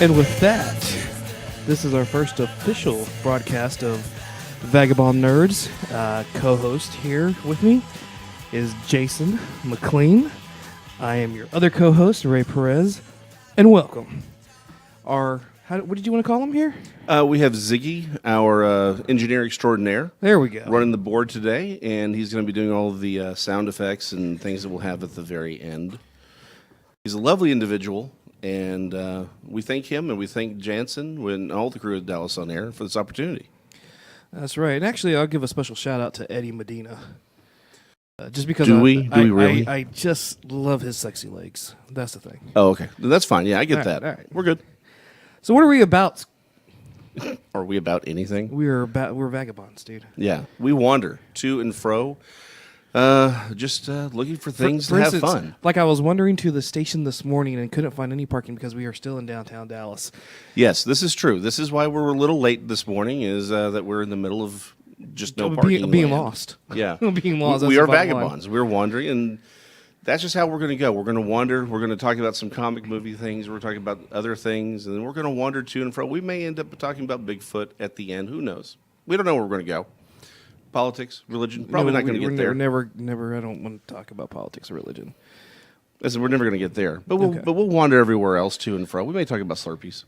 And with that, this is our first official broadcast of Vagabond Nerds. Co-host here with me is Jason McLean. I am your other co-host, Ray Perez. And welcome. What did you want to call him here? We have Ziggy, our engineer extraordinaire. There we go. Running the board today, and he's going to be doing all of the sound effects and things that we'll have at the very end. He's a lovely individual, and we thank him and we thank Jansen and all the crew at Dallas On Air for this opportunity. That's right. And actually, I'll give a special shout out to Eddie Medina. Just because Do we really? I just love his sexy legs. That's the thing. Oh, okay. That's fine. Yeah, I get that. All right. We're good. So what are we about? Are we about anything? We're vagabonds, dude. Yeah. We wander to and fro, just looking for things For to instance, have fun. Like I was wandering to the station this morning and couldn't find any parking because we are still in downtown Dallas. Yes, this is true. This is why we're a little late this morning, is that we're in the middle of just no parking. Being land. lost. Yeah. Being lost. We that's are the bottom line. vagabonds. We're wandering, and that's just how we're going to go. We're going to wander. We're going to talk about some comic movie things. We're talking about other things, and then we're going to wander to and fro. We may end up talking about Bigfoot at the end. Who knows? We don't know where we're going to go. Politics, religion, probably not going to get there. Never. I don't want to talk about politics or religion. Listen, we're never going to get there. But we'll wander everywhere else to and fro. We may talk about Slurpees.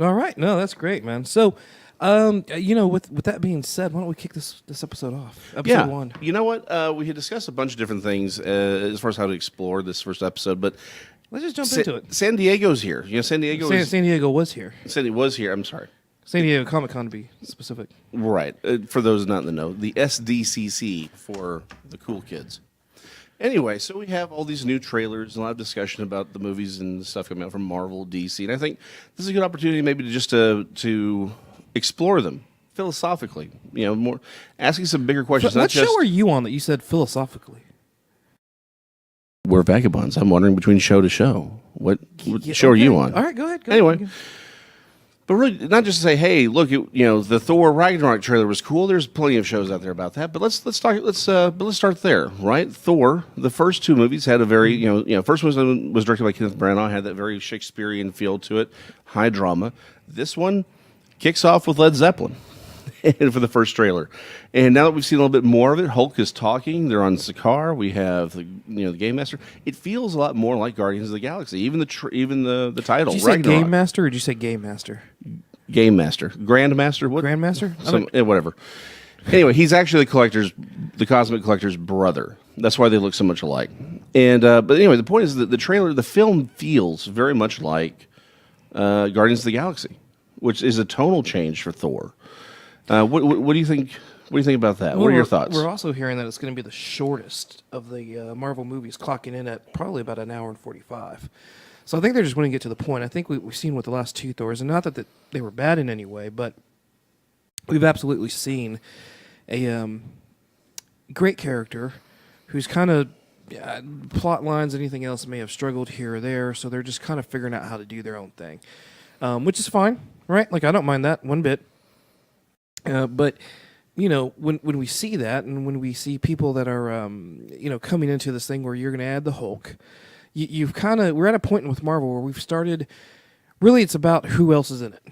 All right. No, that's great, man. So, with that being said, why don't we kick this episode off? Episode 1. You know what? We had discussed a bunch of different things as far as how to explore this first episode, but Let's just jump into it. San Diego's here. You know, San Diego was here. San was here. I'm sorry. San Diego Comic-Con, to be specific. Right. For those not in the know, the SDCC for the cool kids. Anyway, so we have all these new trailers and a lot of discussion about the movies and stuff coming out from Marvel, DC, and I think this is a good opportunity maybe to just to explore them philosophically. You know, more asking some bigger questions. What show are you on that you said philosophically? We're vagabonds. I'm wandering between show to show. What show are you on? All right, go ahead. Anyway. But really, not just to say, "Hey, look, the Thor Ragnarok trailer was cool." There's plenty of shows out there about that. But let's start there, right? Thor, the first two movies had a very, first one was directed by Kenneth Branagh, had that very Shakespearean feel to it, high drama. This one kicks off with Led Zeppelin for the first trailer, and now that we've seen a little bit more of it, Hulk is talking. They're on Sakaar. We have the Game Master. It feels a lot more like Guardians of the Galaxy. Even the title. Did you say Ragnarok. Game Master or did you say Game Master? Game Master, Grandmaster, what? Grandmaster? Whatever. Anyway, he's actually the Cosmic Collector's brother. That's why they look so much alike. And but anyway, the point is that the film feels very much like Guardians of the Galaxy, which is a tonal change for Thor. What do you think? What do you think about that? Well, what are your thoughts? We're also hearing that it's going to be the shortest of the Marvel movies, clocking in at probably about an hour and 45. So I think they're just going to get to the point. I think we've seen with the last two Thors, and not that they were bad in any way, but we've absolutely seen a great character who's kind of plot lines, anything else may have struggled here or there, so they're just kind of figuring out how to do their own thing, which is fine, right? Like, I don't mind that one bit. But when we see that, and when we see people that are coming into this thing where you're going to add the Hulk, we're at a point with Marvel where we've started. Really, it's about who else is in it.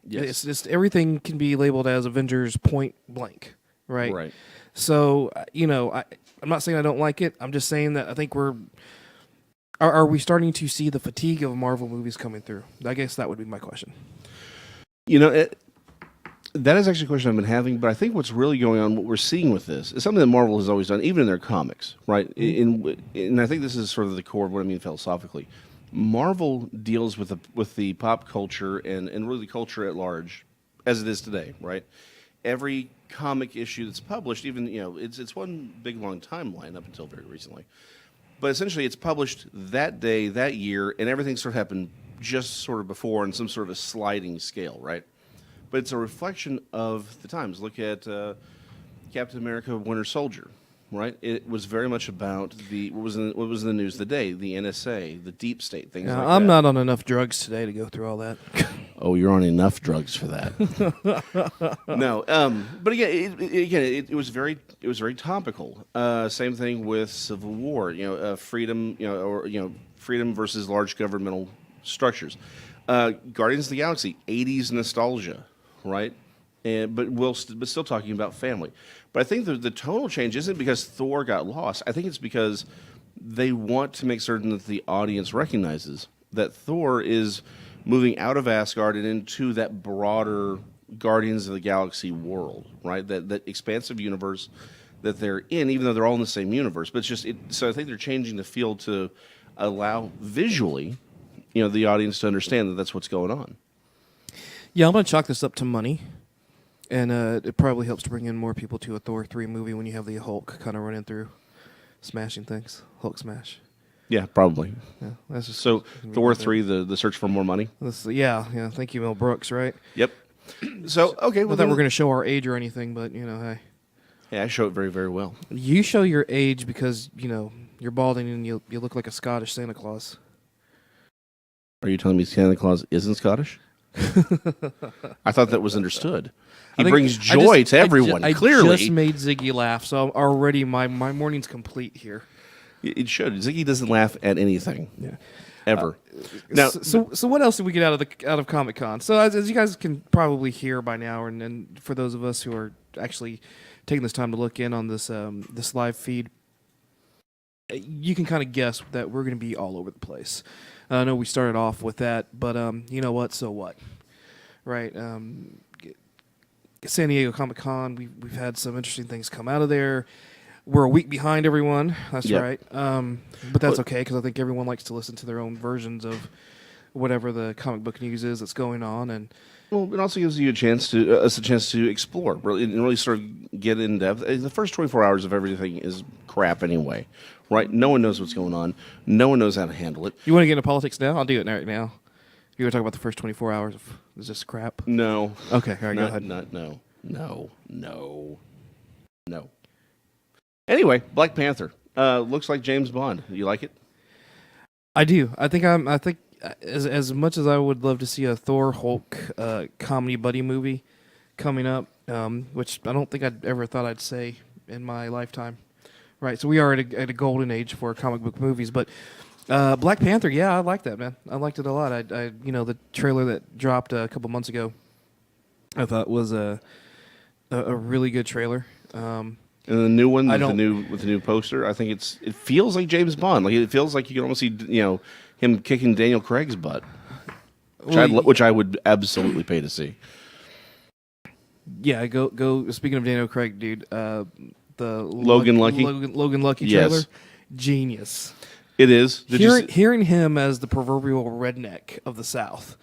Yes. It's just everything can be labeled as Avengers point blank, right? Right. So I'm not saying I don't like it. I'm just saying that I think are we starting to see the fatigue of Marvel movies coming through? I guess that would be my question. That is actually a question I've been having, but I think what's really going on, what we're seeing with this, is something that Marvel has always done, even in their comics, right? And I think this is sort of the core of what I mean philosophically. Marvel deals with the pop culture and really the culture at large, as it is today, right? Every comic issue that's published, even it's one big long timeline up until very recently, but essentially it's published that day, that year, and everything sort of happened just sort of before on some sort of a sliding scale, right? But it's a reflection of the times. Look at Captain America: Winter Soldier, right? It was very much about what was in the news the day, the NSA, the deep state, things like that. I'm not on enough drugs today to go through all that. Oh, you're on enough drugs for that. No, but again, it was very topical. Same thing with Civil War. Freedom, freedom versus large governmental structures. Guardians of the Galaxy, 80s nostalgia, right? But still talking about family. But I think the tonal change isn't because Thor got lost. I think it's because they want to make certain that the audience recognizes that Thor is moving out of Asgard and into that broader Guardians of the Galaxy world, right? That expansive universe that they're in, even though they're all in the same universe. But so I think they're changing the feel to allow visually, the audience to understand that that's what's going on. Yeah, I'm going to chalk this up to money. And it probably helps to bring in more people to a Thor 3 movie when you have the Hulk kind of running through, smashing things. Hulk smash. Yeah, probably. Yeah, that's just So Thor 3, the search for more money? Yeah. Thank you, Mel Brooks, right? Yep. So, okay. Not that we're going to show our age or anything, but, hey. Yeah, I show it very, very well. You show your age because, you're balding and you look like a Scottish Santa Claus. Are you telling me Santa Claus isn't Scottish? I thought that was understood. He brings joy to everyone, clearly. I just made Ziggy laugh, so already my morning's complete here. It should. Ziggy doesn't laugh at anything. Yeah. Ever. Now, so what else did we get out of Comic-Con? So as you guys can probably hear by now, and for those of us who are actually taking this time to look in on this this live feed, you can kind of guess that we're going to be all over the place. I know we started off with that, but you know what? So what? Right? San Diego Comic-Con, we've had some interesting things come out of there. We're a week behind everyone. That's right. But that's okay because I think everyone likes to listen to their own versions of whatever the comic book news is that's going on. And well, it also gives you us a chance to explore, and really sort of get in depth. The first 24 hours of everything is crap anyway, right? No one knows what's going on. No one knows how to handle it. You want to get into politics now? I'll do it right now. You want to talk about the first 24 hours of is this crap? No. Okay, all right, go ahead. No. Anyway, Black Panther looks like James Bond. You like it? I do. I think as much as I would love to see a Thor Hulk comedy buddy movie coming up, which I don't think I'd ever thought I'd say in my lifetime. Right, so we are at a golden age for comic book movies, but Black Panther, yeah, I like that, man. I liked it a lot. I the trailer that dropped a couple months ago, I thought was a really good trailer. And the new one with the new poster, I think it feels like James Bond. Like it feels like you can almost see him kicking Daniel Craig's butt, which I would absolutely pay to see. Yeah, go. Speaking of Daniel Craig, dude, the Logan Lucky trailer, yes. Genius. It is. Hearing him as the proverbial redneck of the South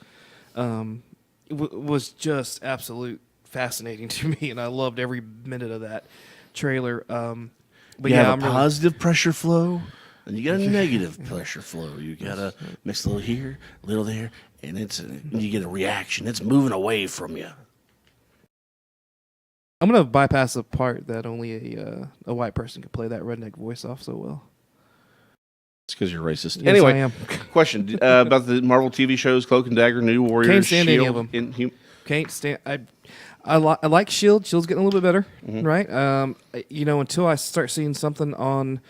was just absolute fascinating to me, and I loved every minute of that trailer. But you have a positive pressure flow, and you got a negative pressure flow. You got to mix a little here, a little there, and you get a reaction. It's moving away from you. I'm gonna bypass the part that only a white person could play that redneck voice off so well. It's because you're racist. Yes, anyway, I am. Question about the Marvel TV shows: Cloak and Dagger, New Warriors, Can't stand Shield, any of them. Can't stand. I like Shield. Shield's getting a little bit better, right? Until I start seeing something on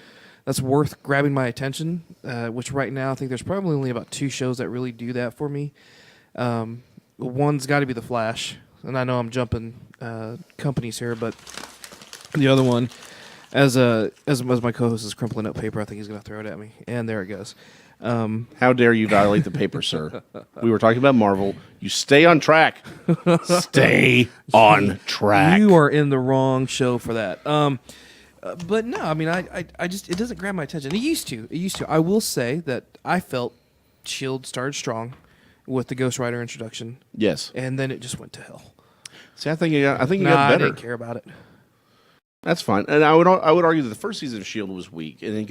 that's worth grabbing my attention, which right now I think there's probably only about 2 shows that really do that for me. One's got to be The Flash, and I know I'm jumping companies here, but the other one, as my co-host is crumpling up paper, I think he's going to throw it at me, and there it goes. How dare you violate the paper, sir? We were talking about Marvel. You stay on track. Stay on track. You are in the wrong show for that. But no, I mean, I just it doesn't grab my attention. It used to. I will say that I felt Shield started strong with the Ghost Rider introduction. Yes, and then it just went to hell. See, I think you got better. I didn't care about it. That's fine, and I would argue that the first season of Shield was weak, and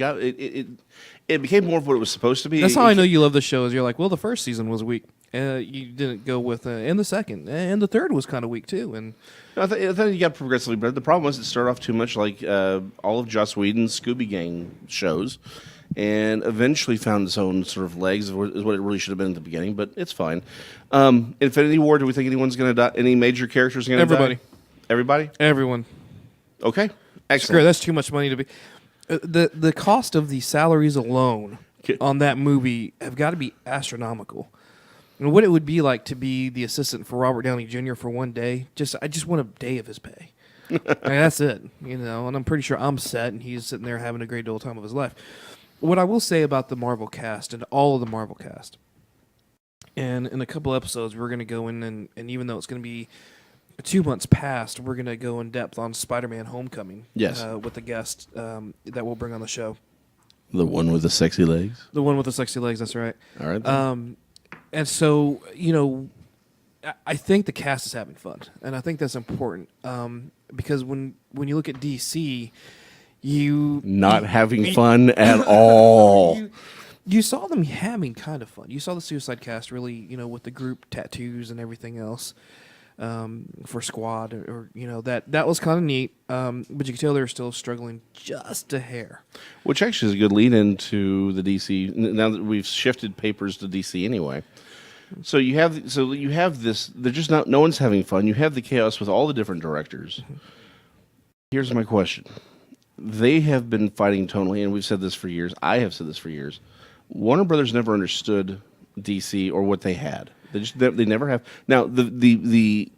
it became more of what it was supposed to be. That's how I know you love the show. Is you're like, well, the first season was weak. You didn't go with, and the second, and the third was kind of weak too. And I thought you got progressively better. The problem was it started off too much like all of Joss Whedon's Scooby Gang shows, and eventually found its own sort of legs, is what it really should have been at the beginning. But it's fine. Infinity War. Do we think anyone's going to die? Any major characters going to die? Everybody. Everyone. Okay. Excellent. Screw, that's too much money to be. The cost of the salaries alone on that movie have got to be astronomical. And what it would be like to be the assistant for Robert Downey Jr. for one day. I just want a day of his pay. I mean, that's it, and I'm pretty sure I'm set, and he's sitting there having a great old time of his life. What I will say about the Marvel cast and all of the Marvel cast, and in a couple episodes, we're going to go in, and even though it's going to be 2 months past, we're going to go in depth on Spider-Man Homecoming. Yes. With the guest that we'll bring on the show. The one with the sexy legs? The one with the sexy legs, that's right. All right. Then. And so, I think the cast is having fun, and I think that's important because when you look at DC, not having fun at all. You saw them having kind of fun. You saw the Suicide Cast really, with the group tattoos and everything else for Squad, or that was kind of neat. But you could tell they were still struggling just a hair. Which actually is a good lead into the DC. Now that we've shifted papers to DC anyway. So you have this. They're just not. No one's having fun. You have the chaos with all the different directors. Mm-hmm. Here's my question: they have been fighting tonally, and we've said this for years. I have said this for years. Warner Brothers never understood DC or what they had. They never have. Now the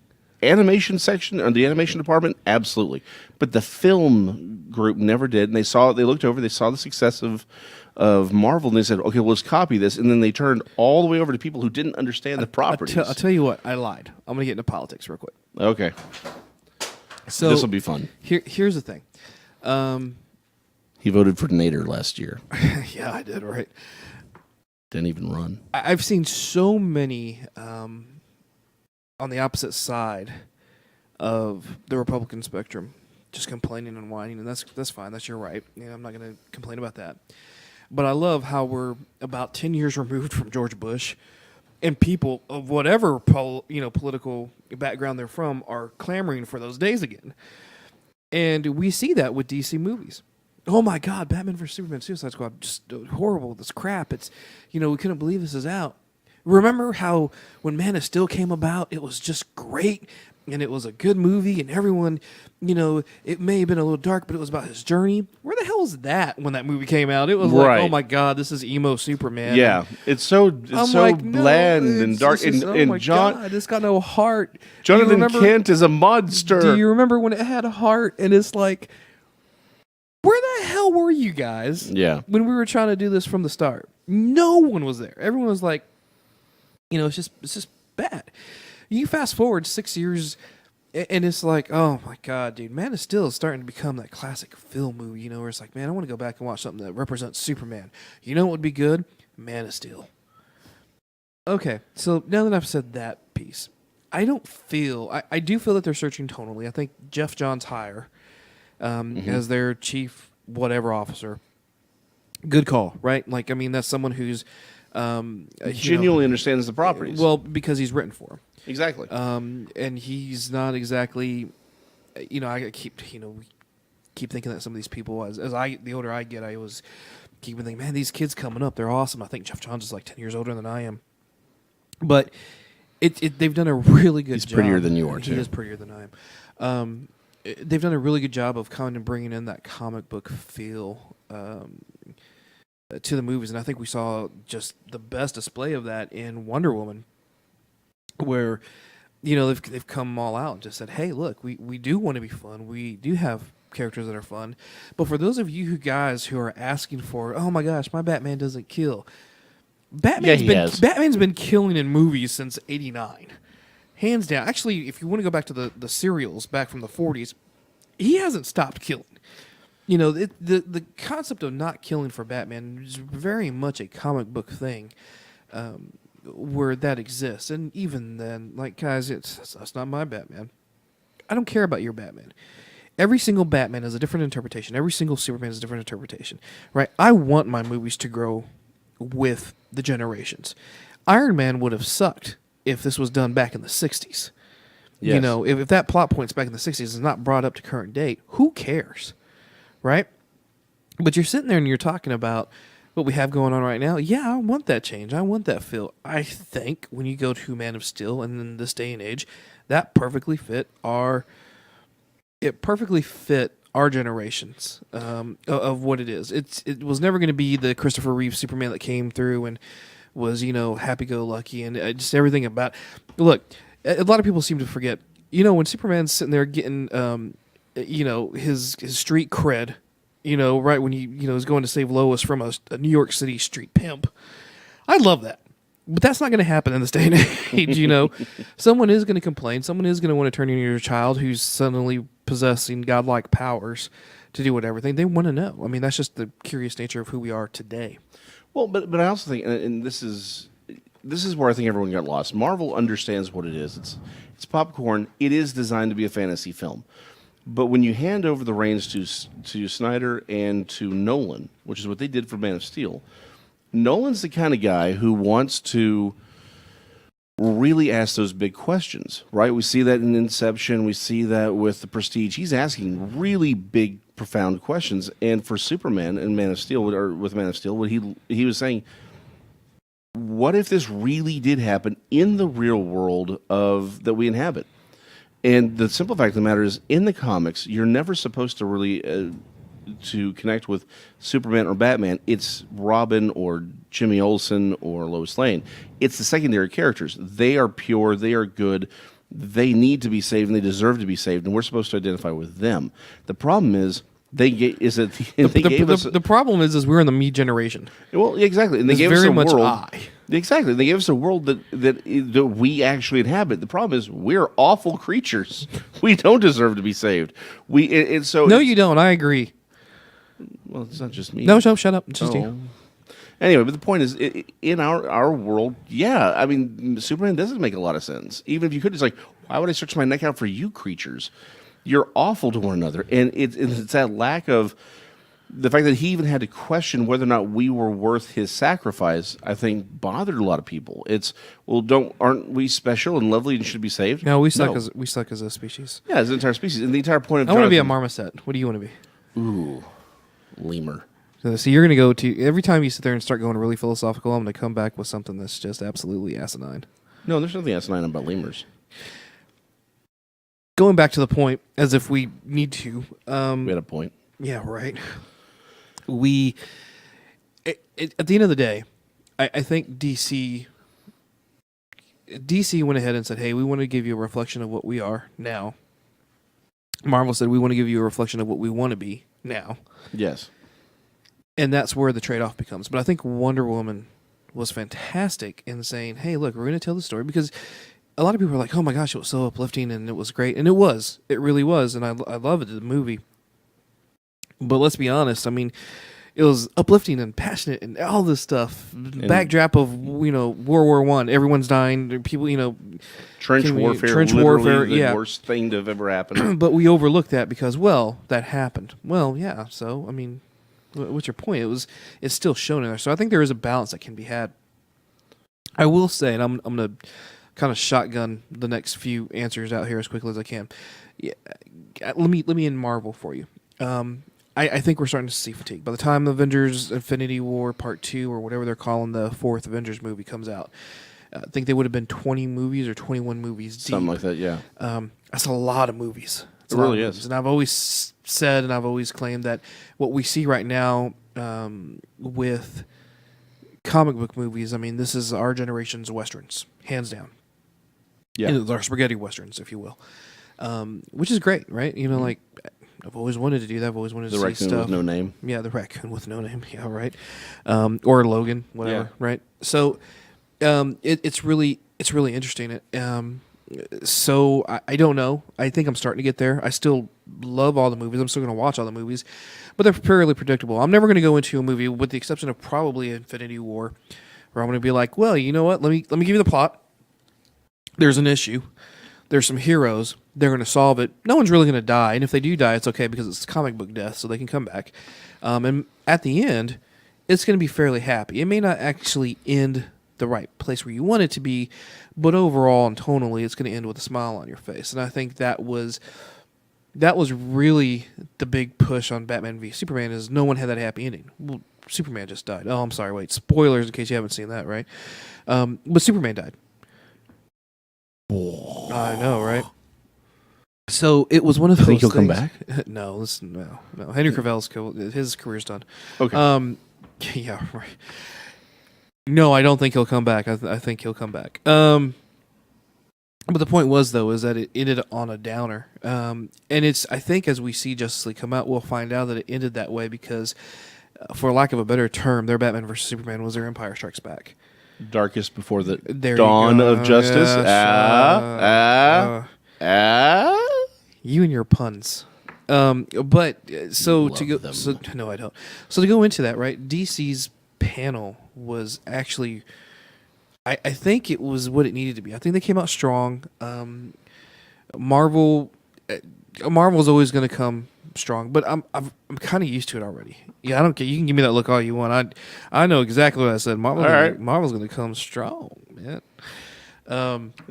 animation section or the animation department, absolutely, but the film group never did. And they looked over, they saw the success of Marvel, and they said, okay, well, let's copy this. And then they turned all the way over to people who didn't understand the properties. I'll tell you what, I lied. I'm going to get into politics real quick. Okay. So this will be fun. Here's the thing. He voted for Nader last year. Yeah, I did, right? Didn't even run. I've seen so many on the opposite side of the Republican spectrum just complaining and whining, and that's fine. That's your right. I'm not going to complain about that. But I love how we're about 10 years removed from George Bush, and people of whatever political background they're from are clamoring for those days again. And we see that with DC movies. Oh my God, Batman vs Superman, Suicide Squad, just horrible. This crap. It's we couldn't believe this is out. Remember how when Man of Steel came about, it was just great, and it was a good movie, and everyone, it may have been a little dark, but it was about his journey. Where the hell was that when that movie came out? It was like, oh my God, this is emo Superman. Yeah, it's so bland and dark. And John, God, it's got no heart. Jonathan Kent is a monster. Do you remember when it had a heart? And it's like, where the hell were you guys? Yeah, when we were trying to do this from the start, no one was there. Everyone was like, it's just bad. You fast forward 6 years, and it's like, oh my God, dude, Man of Steel is starting to become that classic film movie, where it's like, man, I want to go back and watch something that represents Superman. You know what would be good? Man of Steel. Okay, so now that I've said that piece, I do feel that they're searching tonally. I think Jeff Johns' hire as their chief whatever officer, good call, right? Like, I mean, that's someone who's genuinely understands the properties. Well, because he's written for them. Exactly. And he's not exactly, I keep thinking that some of these people, the older I get, I was keeping thinking, man, these kids coming up, they're awesome. I think Jeff Johns is like 10 years older than I am. But they've done a really good job. He's prettier than you are, too. He is prettier than I am. They've done a really good job of kind of bringing in that comic book feel to the movies, and I think we saw just the best display of that in Wonder Woman, where they've come all out and just said, hey, look, we do want to be fun, we do have characters that are fun, but for those of you guys who are asking for, oh my gosh, my Batman doesn't kill, Batman's been killing in movies since '89, hands down. Actually, if you want to go back to the serials back from the '40s, he hasn't stopped killing. The concept of not killing for Batman is very much a comic book thing, where that exists. And even then, like, guys, that's not my Batman. I don't care about your Batman. Every single Batman is a different interpretation. Every single Superman is a different interpretation, right? I want my movies to grow with the generations. Iron Man would have sucked if this was done back in the 60s. Yes. If that plot point's back in the 60s is not brought up to current date, who cares? Right? But you're sitting there and you're talking about what we have going on right now. Yeah, I want that change. I want that feel. I think when you go to Man of Steel and in this day and age, that perfectly fit our generations of what it is. It was never going to be the Christopher Reeve Superman that came through and was, happy-go-lucky, and just everything about. Look, a lot of people seem to forget. When Superman's sitting there getting, his street cred, right when he, is going to save Lois from a New York City street pimp. I love that. But that's not going to happen in this day and age, Someone is going to complain. Someone is going to want to turn into your child who's suddenly possessing godlike powers to do whatever thing. They want to know. I mean, that's just the curious nature of who we are today. Well, but I also think, and this is where I think everyone got lost. Marvel understands what it is. It's popcorn. It is designed to be a fantasy film. But when you hand over the reins to Snyder and to Nolan, which is what they did for Man of Steel, Nolan's the kind of guy who wants to really ask those big questions, right? We see that in Inception. We see that with The Prestige. He's asking really big, profound questions. And for Superman and Man of Steel, or with Man of Steel, what he was saying, what if this really did happen in the real world that we inhabit? And the simple fact of the matter is, in the comics, you're never supposed to really to connect with Superman or Batman. It's Robin or Jimmy Olsen or Lois Lane. It's the secondary characters. They are pure. They are good. They need to be saved, and they deserve to be saved, and we're supposed to identify with them. The problem is, the problem is we're in the me generation. Well, exactly, and they gave us a world. Exactly, they gave us a world that we actually inhabit. The problem is we're awful creatures. We don't deserve to be saved. No, you don't. I agree. Well, it's not just me. No, shut up. It's just you. Anyway, but the point is, in our world, yeah, I mean, Superman doesn't make a lot of sense. Even if you could, it's like, why would I stretch my neck out for you creatures? You're awful to one another. And it's that lack of the fact that he even had to question whether or not we were worth his sacrifice, I think, bothered a lot of people. It's, aren't we special and lovely and should be saved? No, we suck as a species. Yeah, as an entire species. And the entire point of I want to be a marmoset. What do you want to be? Ooh, lemur. So you're going to go to, every time you sit there and start going really philosophical, I'm going to come back with something that's just absolutely asinine. No, there's nothing asinine about lemurs. Going back to the point, as if we need to. We had a point. Yeah, right. At the end of the day, I think DC went ahead and said, hey, we want to give you a reflection of what we are now. Marvel said, we want to give you a reflection of what we want to be now. Yes. And that's where the trade-off becomes. But I think Wonder Woman was fantastic in saying, hey, look, we're going to tell the story, because a lot of people are like, oh my gosh, it was so uplifting and it was great. And it was. It really was. And I loved the movie. But let's be honest, I mean, it was uplifting and passionate and all this stuff. Backdrop of, World War I. Everyone's dying. People, Trench warfare, the worst thing to have ever happened. But we overlooked that because, that happened. Well, yeah. So, I mean, what's your point? It's still shown in there. So I think there is a balance that can be had. I will say, and I'm going to kind of shotgun the next few answers out here as quickly as I can. Yeah, let me end Marvel for you. I think we're starting to see fatigue. By the time Avengers Infinity War Part 2 or whatever they're calling the fourth Avengers movie comes out, I think they would have been 20 movies or 21 movies deep. Something like that, yeah. That's a lot of movies. It really is. And I've always said and I've always claimed that what we see right now with comic book movies, I mean, this is our generation's Westerns, hands down. Yeah. And our spaghetti Westerns, if you will. Which is great, right? Like, I've always wanted to do that. I've always wanted to see stuff. The raccoon with no name. Yeah, the raccoon with no name. Yeah, right. Or Logan, whatever. Yeah. Right. So, it's really interesting. So I don't know. I think I'm starting to get there. I still love all the movies. I'm still going to watch all the movies, but they're fairly predictable. I'm never going to go into a movie, with the exception of probably Infinity War, where I'm going to be like, well, you know what? Let me give you the plot. There's an issue. There's some heroes. They're going to solve it. No one's really going to die, and if they do die, it's okay because it's comic book death, so they can come back. And at the end, it's going to be fairly happy. It may not actually end the right place where you want it to be, but overall and tonally, it's going to end with a smile on your face. And I think that was really the big push on Batman v Superman, is no one had that happy ending. Well, Superman just died. Oh, I'm sorry. Wait, spoilers in case you haven't seen that, right? But Superman died. I know, right? So it was one of those Think he'll things. come back? No. Henry Cavill's his career's done. Okay. Yeah, right. No, I don't think he'll come back. I think he'll come back. But the point was, though, is that it ended on a downer. And it's, I think, as we see Justice League come out, we'll find out that it ended that way because, for lack of a better term, their Batman versus Superman was their Empire Strikes Back. Darkest before the There dawn you go. of justice. You and your puns. But so to go, them. so no, I don't. So to go into that, right? DC's panel was actually, I think it was what it needed to be. I think they came out strong. Marvel's always going to come strong, but I'm kind of used to it already. Yeah, I don't care. You can give me that look all you want. I know exactly what I said. Marvel's going to come strong, man.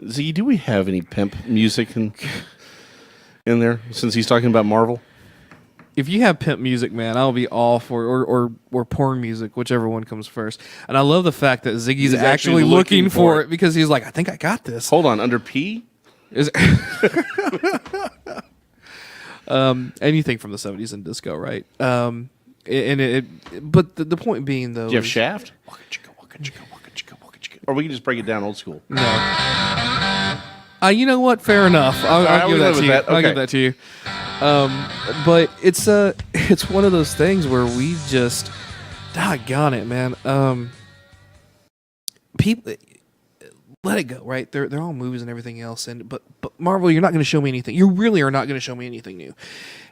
Z, do we have any pimp music in there since he's talking about Marvel? If you have pimp music, man, I'll be all for or porn music, whichever one comes first. And I love the fact that Ziggy's He's actually looking for it because he's like, I think I got this. Hold on, under P? Is anything from the 70s and disco, right? And but the point being, though, Do you have Shaft? Waka chicka, waka chicka, waka chicka, waka chicka. Or we can just break it down old school. no. You know what? Fair enough. I'll give that to you. I'll give that to you. But it's one of those things where we just, doggone it, man. People, let it go, right? They're all movies and everything else, but Marvel, you're not going to show me anything. You really are not going to show me anything new.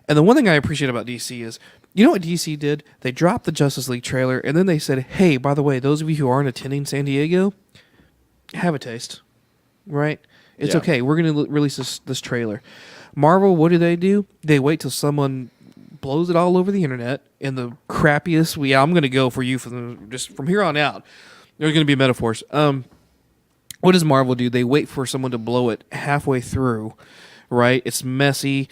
And the one thing I appreciate about DC is, you know what DC did? They dropped the Justice League trailer, and then they said, hey, by the way, those of you who aren't attending San Diego, have a taste, right? It's okay. We're going to release this trailer. Marvel, what do? They wait till someone blows it all over the internet in the crappiest. I'm going to go for you just from here on out. There's going to be metaphors. What does Marvel do? They wait for someone to blow it halfway through, right? It's messy.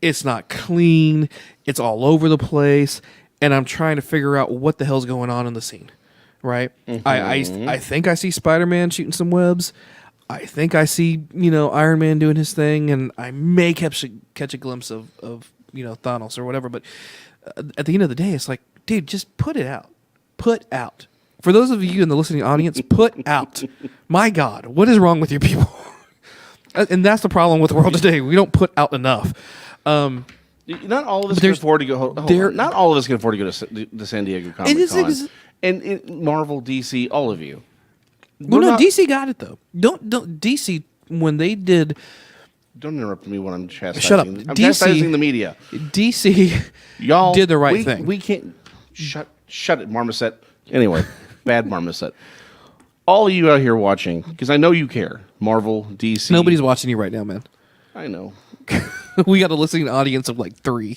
It's not clean. It's all over the place. And I'm trying to figure out what the hell's going on in the scene, right? Mm-hmm. I think I see Spider-Man shooting some webs. I think I see, Iron Man doing his thing, and I may catch a glimpse of Thanos or whatever. But at the end of the day, it's like, dude, just put it out. Put out. For those of you in the listening audience, put out. My God, what is wrong with you people? And that's the problem with the world today. We don't put out enough. Not all of us can afford to go. Not all of us can afford to go to the San Diego Comic-Con. And Marvel, DC, all of you. DC got it though. Don't DC when they did. Don't interrupt me when I'm chastising. Shut up. I'm chastising the media. DC, y'all did the right thing. We can't shut it, Marmoset. Anyway, bad Marmoset. All of you out here watching, because I know you care. Marvel, DC. Nobody's watching you right now, man. I know. We got a listening audience of like 3.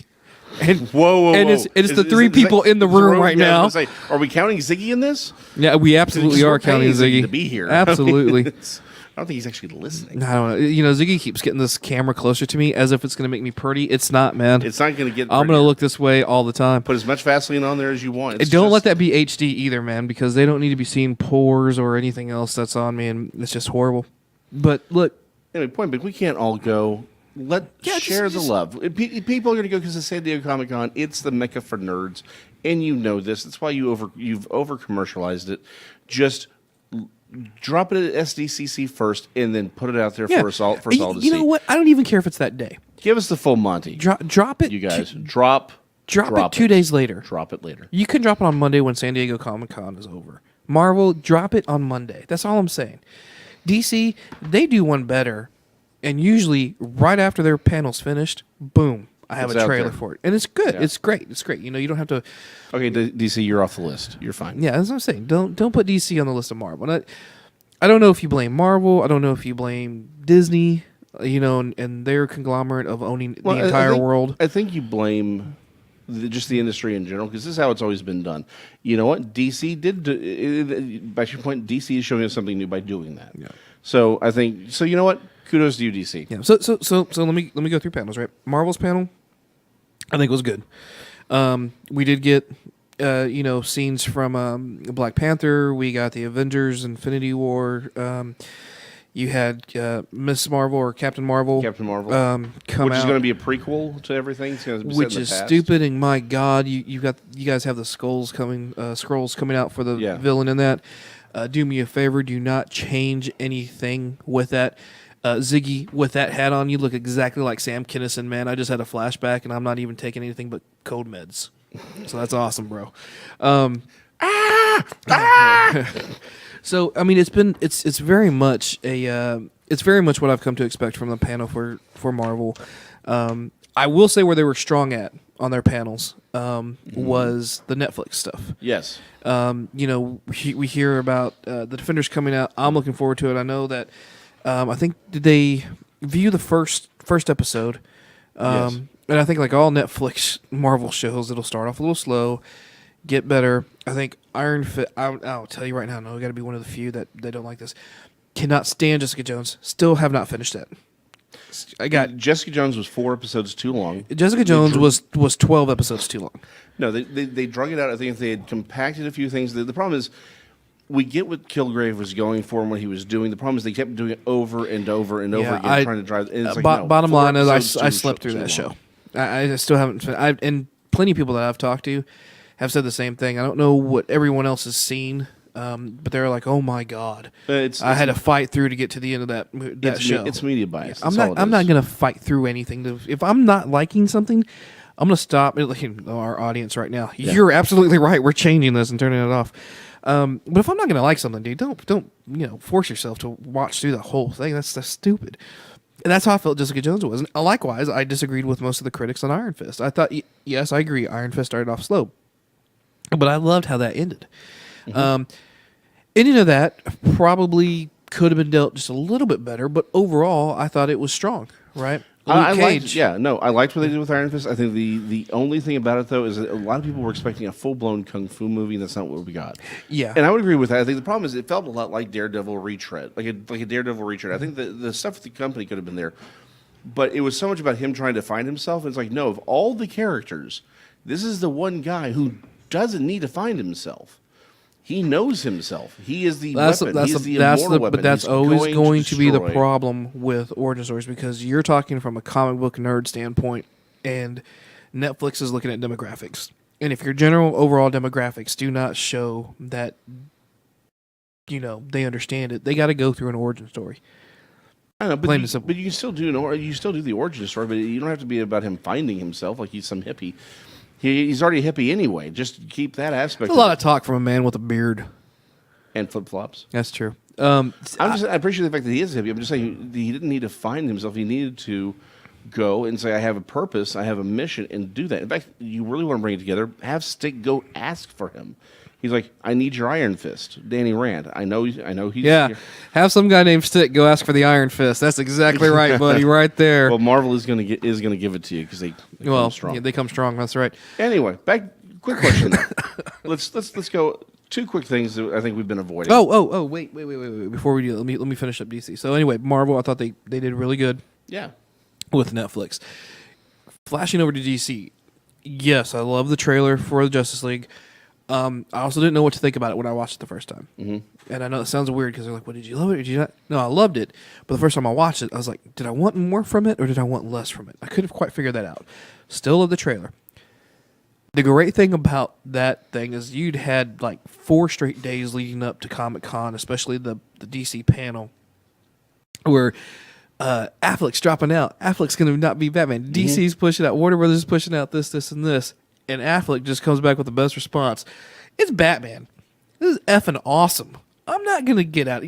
And, whoa! And it's the 3 people in the room right now. Say, are we counting Ziggy in this? Yeah, we absolutely are counting Ziggy to be here. Absolutely. I don't think he's actually listening. I don't know. Ziggy keeps getting this camera closer to me as if it's going to make me pretty. It's not, man. It's not going to get. I'm going to look this way all the time. Put as much Vaseline on there as you want. Don't let that be HD either, man, because they don't need to be seeing pores or anything else that's on me, and it's just horrible. But look. Anyway, point being, we can't all go. Share the love. People are going to go because it's San Diego Comic-Con. It's the mecca for nerds, and you know this. That's why you've over commercialized it. Just drop it at SDCC first, and then put it out there for us all to see. You know what? I don't even care if it's that day. Give us the full Monty. Drop it, you guys. Drop it 2 days later. Drop it later. You can drop it on Monday when San Diego Comic-Con is over. Marvel, drop it on Monday. That's all I'm saying. DC, they do one better. And usually, right after their panel's finished, boom, I have a trailer for it. And it's good. Yeah. It's great. It's great. You don't have to... Okay, DC, you're off the list. You're fine. Yeah, that's what I'm saying. Don't put DC on the list of Marvel. I don't know if you blame Marvel. I don't know if you blame Disney, and their conglomerate of owning the entire world. I think you blame just the industry in general, because this is how it's always been done. You know what? DC did... By your point, DC is showing us something new by doing that. Yeah. So I think... So you know what? Kudos to you, DC. Yeah. So let me go through panels. Right, Marvel's panel, I think was good. We did get scenes from Black Panther. We got the Avengers: Infinity War. You had Miss Marvel or Captain Marvel. Come which is out, going to be a prequel to everything. It's going to be set which in the is past. stupid. And my God, you guys have the scrolls coming out for the Yeah. villain in that. Do me a favor, do not change anything with that. Ziggy, with that hat on, you look exactly like Sam Kinison, man. I just had a flashback, and I'm not even taking anything but cold meds. So that's awesome, bro. So I mean, it's very much what I've come to expect from the panel for Marvel. I will say where they were strong at on their panels was the Netflix stuff. Yes. We hear about the Defenders coming out. I'm looking forward to it. I know that I think did they view the first episode? Yes. And I think like all Netflix Marvel shows, it'll start off a little slow, get better. I think Iron Fist. I'll tell you right now. No, I got to be one of the few that they don't like this. Cannot stand Jessica Jones. Still have not finished that. I got Jessica Jones was 4 episodes too long. Jessica Jones was 12 episodes too long. No, they drug it out. I think if they had compacted a few things, the problem is we get what Kilgrave was going for and what he was doing. The problem is they kept doing it over and over and over again, trying to drive. And it's bottom line is I too slept through that long. show. I still haven't. And plenty of people that I've talked to have said the same thing. I don't know what everyone else has seen, but they're like, "Oh my God, I had to fight through to get to the end of that show." It's media bias. I'm not going to fight through anything. If I'm not liking something, I'm going to stop. Our audience right now, you're absolutely right. We're changing this and turning it off. But if I'm not going to like something, dude, don't force yourself to watch through the whole thing. That's stupid. And that's how I felt Jessica Jones was. And likewise, I disagreed with most of the critics on Iron Fist. I thought, yes, I agree, Iron Fist started off slow. But I loved how that ended. Mm-hmm. Ending of that probably could have been dealt just a little bit better, but overall, I thought it was strong, right? I liked what they did with Iron Fist. I think the only thing about it, though, is that a lot of people were expecting a full-blown kung fu movie, and that's not what we got. Yeah. And I would agree with that. I think the problem is it felt a lot like Daredevil retread, like a Daredevil retread. I think the stuff with the company could have been there, but it was so much about him trying to find himself. It's like, no, of all the characters, this is the one guy who doesn't need to find himself. He knows himself. He is the weapon. He is the immortal weapon. But that's He's always going to be the destroy. problem with origin stories because you're talking from a comic book nerd standpoint, and Netflix is looking at demographics. And if your general overall demographics do not show that, they understand it, they got to go through an origin story. I know, but you can still do the origin story, but you don't have to be about him finding himself like he's some hippie. He's already a hippie anyway. Just keep that aspect. That's a lot of talk from a man with a beard and flip flops. That's true. I appreciate the fact that he is a hippie. I'm just saying he didn't need to find himself. He needed to go and say, "I have a purpose. I have a mission," and do that. In fact, you really want to bring it together. Have Stick go ask for him. He's like, "I need your Iron Fist, Danny Rand. I know he's here. Have some guy named Stick go ask for the Iron Fist. That's exactly right, buddy. Right there. Well, Marvel is going to give it to you because they come strong. Yeah, they come strong. That's right. Anyway, quick question. let's go. 2 quick things that I think we've been avoiding. Oh, wait. Before we do, let me finish up DC. So anyway, Marvel, I thought they did really good. Yeah. With Netflix. Flashing over to DC. Yes, I love the trailer for the Justice League. I also didn't know what to think about it when I watched it the first time. Mm-hmm. And I know it sounds weird because they're like, "What, did you love it? Did you not?" No, I loved it. But the first time I watched it, I was like, did I want more from it or did I want less from it? I couldn't quite figure that out. Still love the trailer. The great thing about that thing is you'd had like 4 straight days leading up to Comic-Con, especially the DC panel, where Affleck's dropping out. Affleck's going to not be Batman. Mm-hmm. DC's pushing out. Warner Brothers is pushing out this, and this. And Affleck just comes back with the best response. It's Batman. This is effing awesome. I'm not going to get out.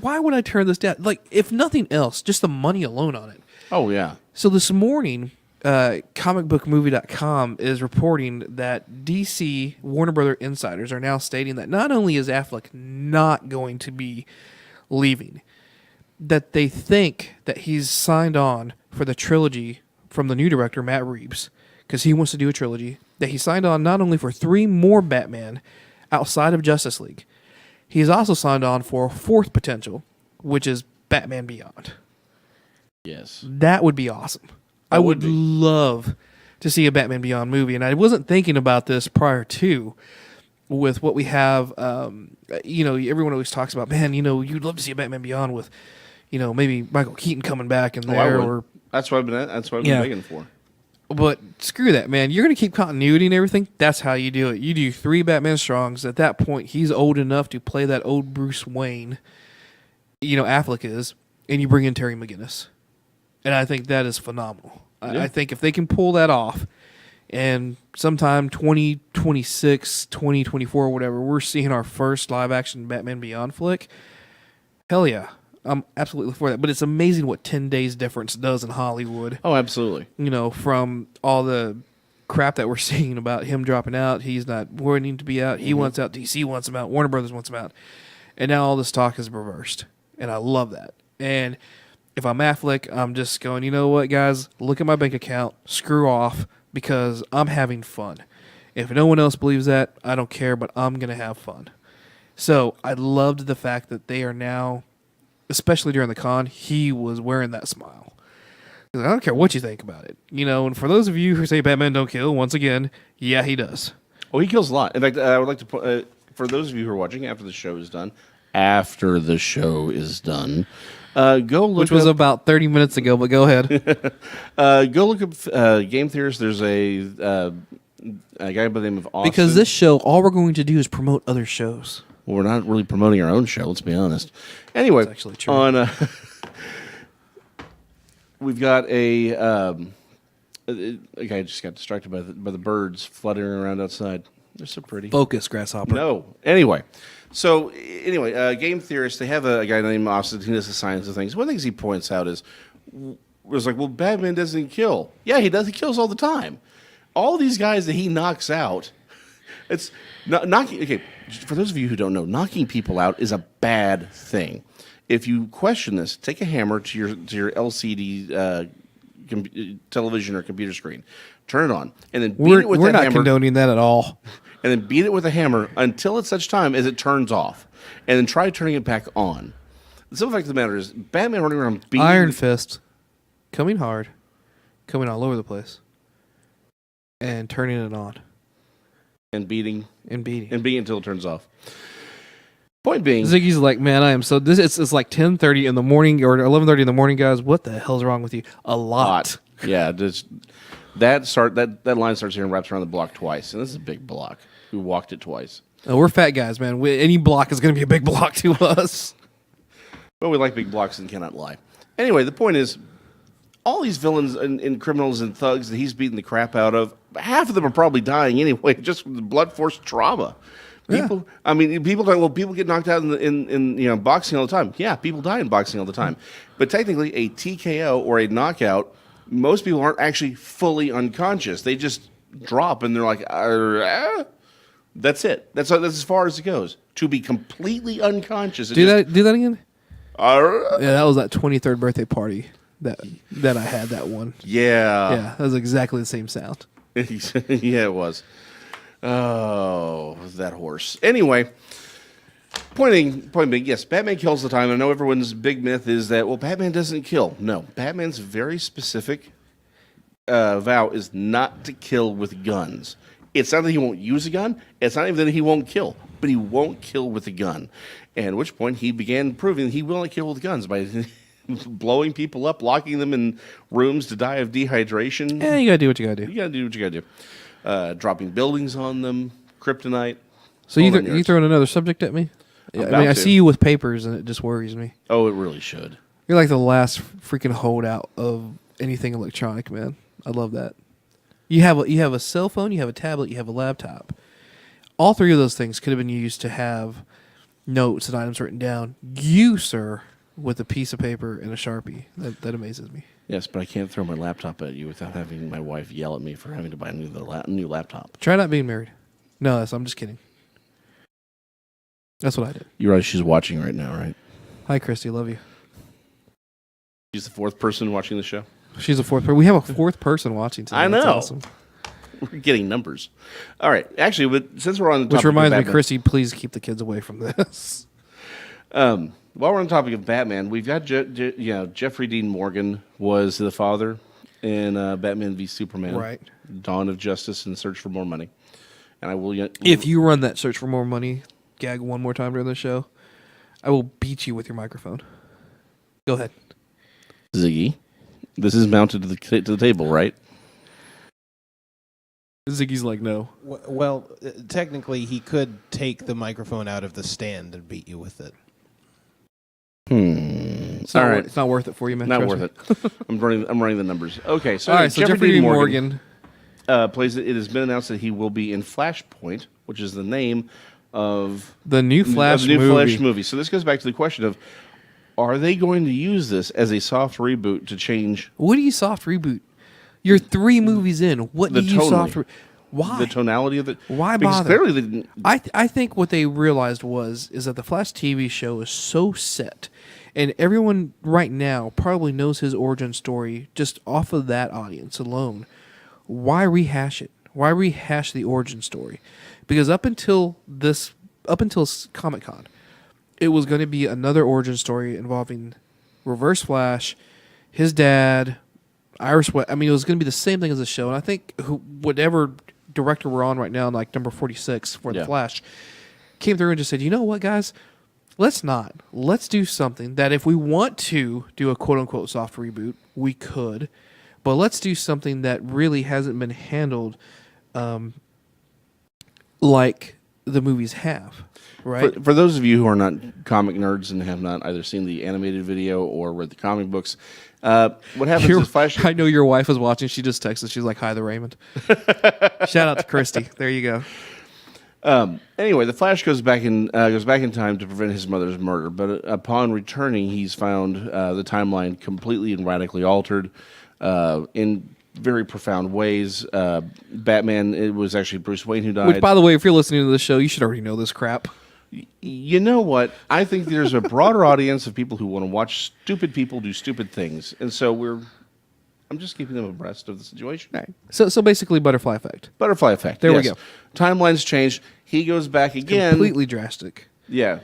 Why would I turn this down? Like, if nothing else, just the money alone on it. Oh, yeah. So this morning, comicbookmovie.com is reporting that DC Warner Brother insiders are now stating that not only is Affleck not going to be leaving, that they think that he's signed on for the trilogy from the new director, Matt Reeves, because he wants to do a trilogy, that he signed on not only for 3 more Batman outside of Justice League, he's also signed on for a 4th potential, which is Batman Beyond. Yes. That would be awesome. I would love to see a Batman Beyond movie, and I wasn't thinking about this prior to with what we have. Everyone always talks about, man, you'd love to see a Batman Beyond with, maybe Michael Keaton coming back in Oh, I there, would. or That's what I've been Yeah. begging for. but screw that, man. You're gonna keep continuity and everything. That's how you do it. You do 3 Batman Strongs. At that point, he's old enough to play that old Bruce Wayne. Affleck is, and you bring in Terry McGinnis, and I think that is phenomenal. Yeah. I think if they can pull that off, and sometime 2026, 2024, whatever, we're seeing our first live action Batman Beyond flick. Hell yeah. I'm absolutely for that. But it's amazing what 10 days difference does in Hollywood. Oh, absolutely. From all the crap that we're seeing about him dropping out. He's not wanting to be out. He wants out. DC wants him out. Warner Brothers wants him out. And now all this talk is reversed. And I love that. And if I'm Affleck, I'm just going, you know what, guys? Look at my bank account. Screw off, because I'm having fun. If no one else believes that, I don't care, but I'm going to have fun. So I loved the fact that they are now, especially during the con, he was wearing that smile. I don't care what you think about it. And for those of you who say Batman don't kill, once again, yeah, he does. Oh, he kills a lot. In fact, I would like to put, for those of you who are watching after the show is done, go look Which was up, about 30 minutes ago, but go ahead. go look up Game Theorist. There's a guy by the name of Austin. Because this show, all we're going to do is promote other shows. Well, we're not really promoting our own show, let's be honest. Anyway, That's actually true. on we've got a guy just got distracted by the birds fluttering around outside. They're so pretty. Focus, Grasshopper. No. Anyway, Game Theorists, they have a guy named Austin who does the science of things. One of the things he points out was like, well, Batman doesn't kill. Yeah, he does. He kills all the time. All these guys that he knocks out, it's knocking. Okay, for those of you who don't know, knocking people out is a bad thing. If you question this, take a hammer to your LCD television or computer screen, turn it on, and then beat it with We're that not hammer. condoning that at all. And then beat it with a hammer until it's such time as it turns off. And then try turning it back on. The simple fact of the matter is, Batman running around beating... Iron Fist, coming hard, coming all over the place, and turning it on. And beating. And beating. And beating until it turns off. Point being... Ziggy's like, man, I am so... It's like 10:30 in the morning, or 11:30 in the morning, guys. What the hell's wrong with you? A lot. Yeah, that line starts here and wraps around the block twice. And this is a big block. We walked it twice. We're fat guys, man. Any block is going to be a big block to us. Well, we like big blocks and cannot lie. Anyway, the point is, all these villains and criminals and thugs that he's beating the crap out of, half of them are probably dying anyway, just from the blood force trauma. People, Yeah. People talk, well, people get knocked out in boxing all the time. Yeah, people die in boxing all the time. But technically, a TKO or a knockout, most people aren't actually fully unconscious. They just drop and they're like, that's it. That's as far as it goes. To be completely unconscious. Do that again? Yeah, Yeah, that was that 23rd birthday party that I had that one. Yeah. Yeah, that was exactly the same sound. Yeah, it was. Oh, that horse. Anyway, point being, yes, Batman kills the time. I know everyone's big myth is that, well, Batman doesn't kill. No, Batman's very specific vow is not to kill with guns. It's not that he won't use a gun. It's not even that he won't kill, but he won't kill with a gun. And at which point he began proving he will not kill with guns by blowing people up, locking them in rooms to die of dehydration. Yeah, you got to do what you got to do. You got to do what you got to do. Dropping buildings on them, kryptonite. So you throwing another subject at me? Yeah, About I to. see you with papers, and it just worries me. Oh, it really should. You're like the last freaking holdout of anything electronic, man. I love that. You have a cell phone, you have a tablet, you have a laptop. All three of those things could have been used to have notes and items written down. You, sir, with a piece of paper and a Sharpie. That amazes me. Yes, but I can't throw my laptop at you without having my wife yell at me for having to buy a new laptop. Try not being married. No, I'm just kidding. That's what I did. You realize she's watching right now, right? Hi, Christy. Love you. She's the fourth person watching the show. She's a fourth person. We have a fourth person watching today. I know. That's awesome. We're getting numbers. All right. Actually, but since we're on the topic Which reminds of me, Batman, Christy, please keep the kids away from this. while we're on the topic of Batman, we've got Jeffrey Dean Morgan was the father in Batman v Superman, Right. Dawn of Justice and Search for More Money. And I will. If you run that search for more money gag one more time during the show, I will beat you with your microphone. Go ahead. Ziggy, this is mounted to the table, right? Ziggy's like, no. Well, technically, he could take the microphone out of the stand and beat you with it. It's All not, right. it's not worth it for you, man. Not Trust worth me. it. I'm running the numbers. Okay, so, All right, so Jeffrey Dean Morgan. plays it. It has been announced that he will be in Flashpoint, which is the name of The new Flash Flash movie. So this goes back to the question of, are they going to use this as a soft reboot to change What do you soft reboot? You're 3 movies in. What do you soft Why? the tonality of it? Why Because bother? clearly they didn't. I think what they realized is that the Flash TV show is so set, and everyone right now probably knows his origin story just off of that audience alone. Why rehash it? Why rehash the origin story? Because up until Comic-Con, it was going to be another origin story involving Reverse Flash, his dad, Iris West. I mean, it was going to be the same thing as the show. And I think whatever director we're on right now, like number 46 for The Flash, came through and just said, you know what, guys? Let's not. Let's do something that if we want to do a quote-unquote soft reboot, we could. But let's do something that really hasn't been handled like the movies have. Right? For those of you who are not comic nerds and have not either seen the animated video or read the comic books, what happens is Flash... I know your wife is watching. She just texted. She's like, hi, the Raymond. Shout out to Christy. There you go. Anyway, the Flash goes back in time to prevent his mother's murder. But upon returning, he's found the timeline completely and radically altered in very profound ways. Batman, it was actually Bruce Wayne who died. Which, by the way, if you're listening to this show, you should already know this crap. You know what? I think there's a broader audience of people who want to watch stupid people do stupid things, and so I'm just keeping them abreast of the situation. Right. So basically, butterfly effect. Butterfly effect. There we yes. go. Timelines changed. He goes back again. Completely drastic. Yeah.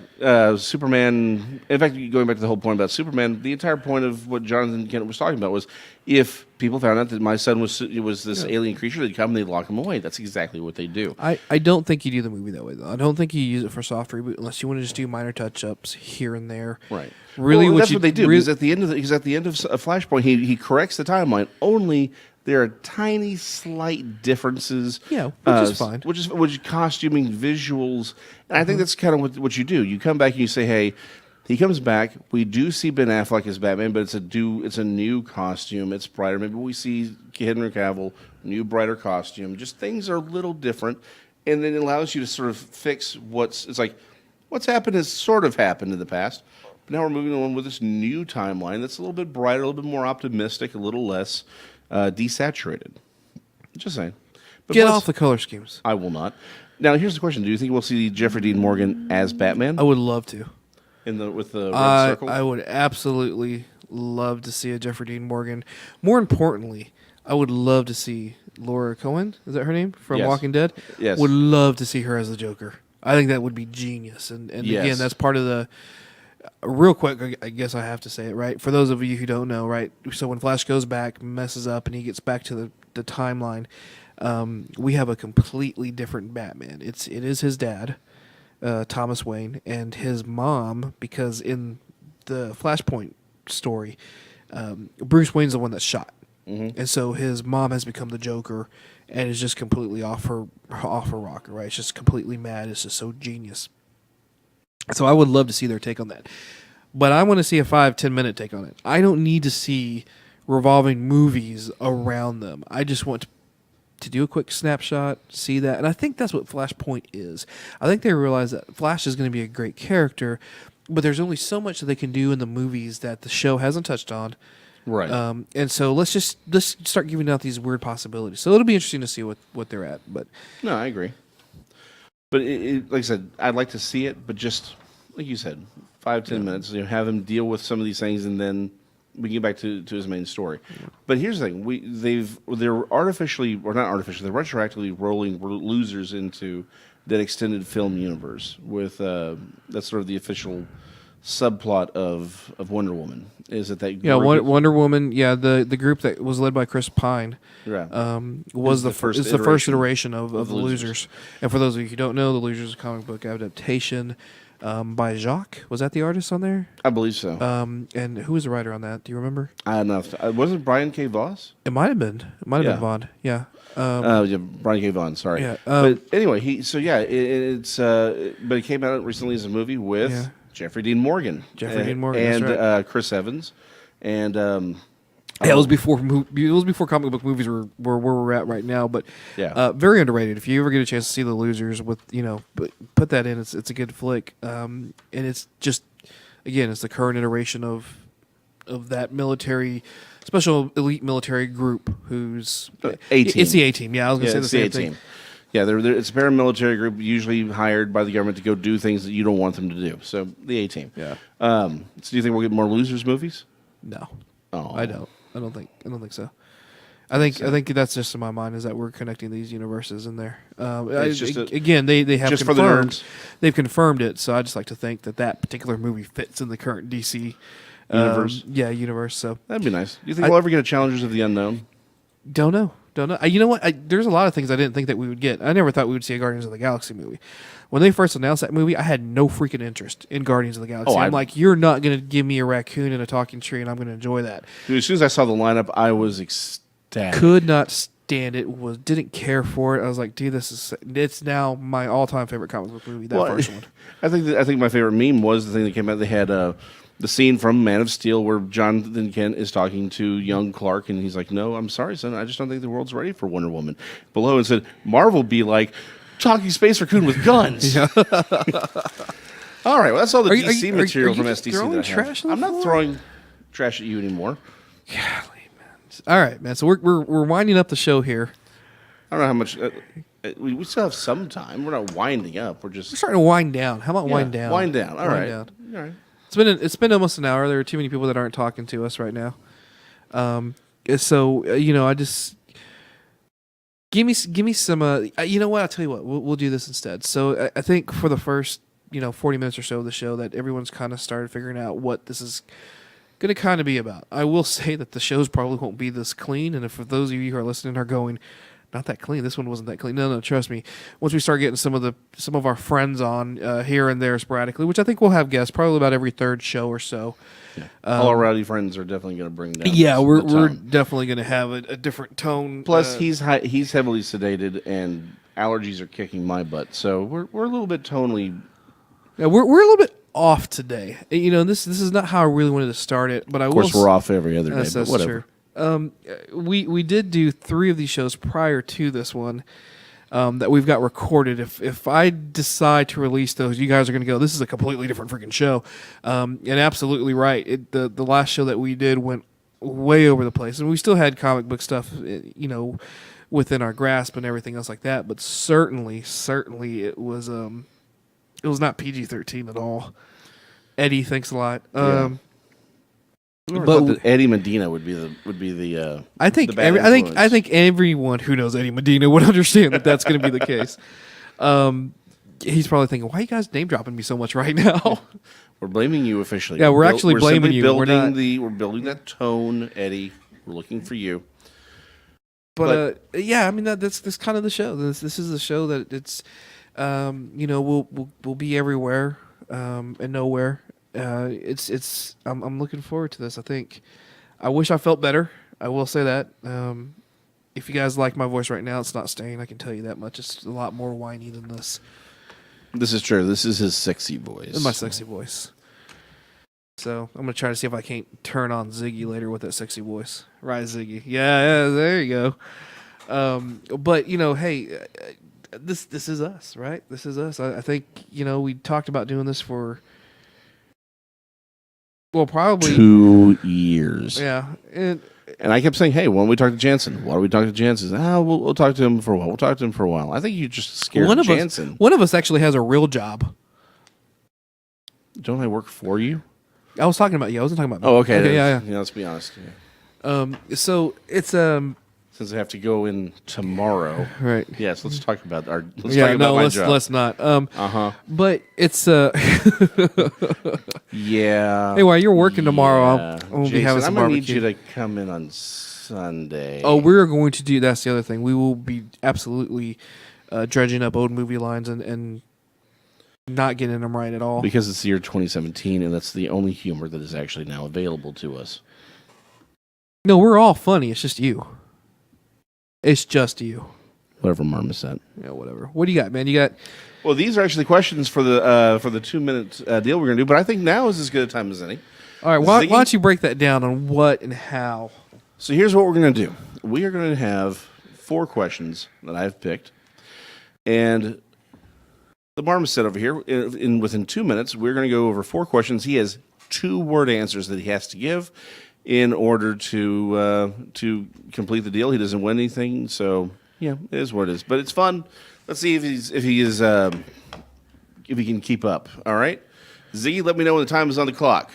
Superman. In fact, going back to the whole point about Superman, the entire point of what Jonathan Kent was talking about was if people found out that my son was this alien creature, they'd come and they'd lock him away. That's exactly what they do. I don't think you do the movie that way, though. I don't think you use it for soft reboot unless you want to just do minor touch-ups here and there. Right. Really, well, that's what they do. Because at the end of Flashpoint, he corrects the timeline. Only there are tiny, slight differences. Yeah, which is fine. Which is costuming, visuals, and I think that's kind of what you do. You come back and you say, "Hey, he comes back. We do see Ben Affleck as Batman, but it's a new costume. It's brighter. Maybe we see Henry Cavill, new brighter costume. Just things are a little different, and then it allows you to sort of fix what's happened has sort of happened in the past." But now we're moving on with this new timeline that's a little bit brighter, a little bit more optimistic, a little less desaturated. Just saying. But Get off the color schemes. I will not. Now, here's the question: do you think we'll see Jeffrey Dean Morgan as Batman I would love to. with the red circle? I would absolutely love to see a Jeffrey Dean Morgan. More importantly, I would love to see Laura Cohen. Is that her name from Yes. Walking Dead? Yes. Would love to see her as the Joker. I think that would be genius. And Yes. again, that's part of the. Real quick, I guess I have to say it, right? For those of you who don't know, right? So when Flash goes back, messes up, and he gets back to the timeline, we have a completely different Batman. It is his dad, Thomas Wayne, and his mom, because in the Flashpoint story, Bruce Wayne's the one that's shot. Mm-hmm. And so his mom has become the Joker and is just completely off her rocker, right? It's just completely mad. It's just so genius. So I would love to see their take on that. But I want to see a 5-10 minute take on it. I don't need to see revolving movies around them. I just want to do a quick snapshot, see that. And I think that's what Flashpoint is. I think they realize that Flash is going to be a great character, but there's only so much that they can do in the movies that the show hasn't touched on. Right. And so let's start giving out these weird possibilities. So it'll be interesting to see what they're at. But No, I agree. But like I said, I'd like to see it, but just like you said, 5-10 minutes. Have him deal with some of these things, and then we get back to his main story. Yeah. But here's the thing: they're artificially, or not artificially, they're retroactively rolling losers into that extended film universe. With that's sort of the official subplot of Wonder Woman. Is it that Yeah, Wonder Woman. Yeah, the group that was led by Chris Pine. Yeah. Was the the first first iteration iteration of the Losers. And for those of you who don't know, the Losers is a comic book adaptation by Jacques. Was that the artist on there? I believe so. And who was the writer on that? Do you remember? I don't know. Was it Brian K. Voss? It might have been. It might have Yeah. been Vaughn. Yeah. Yeah, Brian K. Vaughan. Sorry. Yeah, but anyway, it's but it came out recently as a movie with Yeah. Jeffrey Dean Morgan. Jeffrey Dean Morgan, and that's right. Chris Evans, and Yeah, it was before comic book movies were where we're at right now, but Yeah. very underrated. If you ever get a chance to see The Losers, put that in. It's a good flick, and it's just again, it's the current iteration of that military, special elite military group who's A-Team. It's the A-Team. Yeah, I was gonna say the it's same the thing. A-Team. Yeah, it's a paramilitary group usually hired by the government to go do things that you don't want them to do. So the A-Team. Yeah. So do you think we'll get more Losers movies? No, Oh, I don't. I don't think so. I think that's just in my mind is that we're connecting these universes in there. It's just again, they have just for the confirmed nerds. they've confirmed it. So I just like to think that particular movie fits in the current DC Universe? universe. So That'd be nice. Do you think we'll ever get a Challengers of the Unknown? don't know. You know what? There's a lot of things I didn't think that we would get. I never thought we would see a Guardians of the Galaxy movie. When they first announced that movie, I had no freaking interest in Guardians of the Galaxy. I'm like, you're not going to give me a raccoon and a talking tree, and I'm going to enjoy that. Dude, as soon as I saw the lineup, I was ecstatic. Could not stand it. Didn't care for it. I was like, dude, it's now my all-time favorite comic book movie. That first one. I think my favorite meme was the thing that came out. They had the scene from Man of Steel where Jonathan Kent is talking to young Clark, and he's like, "No, I'm sorry, son. I just don't think the world's ready for Wonder Woman." Below it said, "Marvel be like talking space raccoon with guns." Yeah. All right, well, that's all the Are you- DC are you- material are you from just SDC throwing that I have. trash on the I'm not floor? throwing trash at you anymore. Golly, man. All right, man. So we're winding up the show here. I don't know how much. We still have some time. We're not winding up. We're just We're starting to wind down. How about wind down? Wind down. All Wind right. down. All right. It's been almost an hour. There are too many people that aren't talking to us right now. So I just give me some. You know what? I'll tell you what. We'll do this instead. So I think for the first 40 minutes or so of the show that everyone's kind of started figuring out what this is going to kind of be about. I will say that the shows probably won't be this clean, and if for those of you who are listening are going, not that clean. This one wasn't that clean. No, trust me. Once we start getting some of our friends on here and there sporadically, which I think we'll have guests probably about every third show or so. Yeah. All our rowdy friends are definitely going to bring down. Yeah, the we're tone. definitely going to have a different tone. Plus, he's heavily sedated, and allergies are kicking my butt. So we're a little bit tonally. Yeah, we're a little bit off today. This is not how I really wanted to start it, but Of course, we're off every other day. That's but whatever. true. We did do 3 of these shows prior to this one that we've got recorded. If I decide to release those, you guys are going to go, this is a completely different freaking show. And absolutely right. The last show that we did went way over the place, and we still had comic book stuff, within our grasp and everything else like that. But certainly it was not PG-13 at all. Eddie, thanks a lot. Yeah. But Eddie Medina would be the. I think the bad I think everyone who knows Eddie Medina would understand that that's going to be the case. He's probably thinking, "Why are you guys name dropping me so much right now?" We're blaming you officially. Yeah, we're actually blaming simply you. We're building that tone, Eddie. We're looking for you. But yeah, I mean that's kind of the show. This is the show that it's we'll be everywhere and nowhere. I'm looking forward to this. I wish I felt better. I will say that. If you guys like my voice right now, it's not staying. I can tell you that much. It's a lot more whiny than this. This is true. This is his sexy voice. It's my sexy voice. So I'm gonna try to see if I can't turn on Ziggy later with that sexy voice. Right, Ziggy? Yeah, there you go. But hey, this is us, right? This is us. I think we talked about doing this for. Well, probably 2 years. Yeah, and I kept saying, "Hey, why don't we talk to Jansen? Why don't we talk to Jansen?" We'll talk to him for a while. We'll talk to him for a while. I think you just scared Jansen. One of us actually has a real job. Don't I work for you? I was talking about you. I wasn't talking about me. Oh, okay. Yeah. Let's be honest. So it's since I have to go in tomorrow. Right. Yes, let's talk about our. Let's Yeah, talk about no, my let's job. let's not. But it's Yeah. Hey, while you're working tomorrow, Yeah. I'm gonna be Jason, having some I'm gonna need barbecue. you to come in on Sunday. Oh, we're going to do. That's the other thing. We will be absolutely dredging up old movie lines and not getting them right at all. Because it's the year 2017, and that's the only humor that is actually now available to us. No, we're all funny. It's just you. It's just you. Whatever Marma said. Yeah, whatever. What do you got, man? You got. Well, these are actually questions for the 2-minute deal we're gonna do, but I think now is as good a time as any. All right. Why Ziggy? don't you break that down on what and how? So here's what we're gonna do. We are gonna have 4 questions that I've picked, and the marmoset over here, within 2 minutes, we're going to go over 4 questions. He has 2-word answers that he has to give in order to complete the deal. He doesn't win anything, so yeah, it is what it is. But it's fun. Let's see if he can keep up. All right, Ziggy, let me know when the time is on the clock.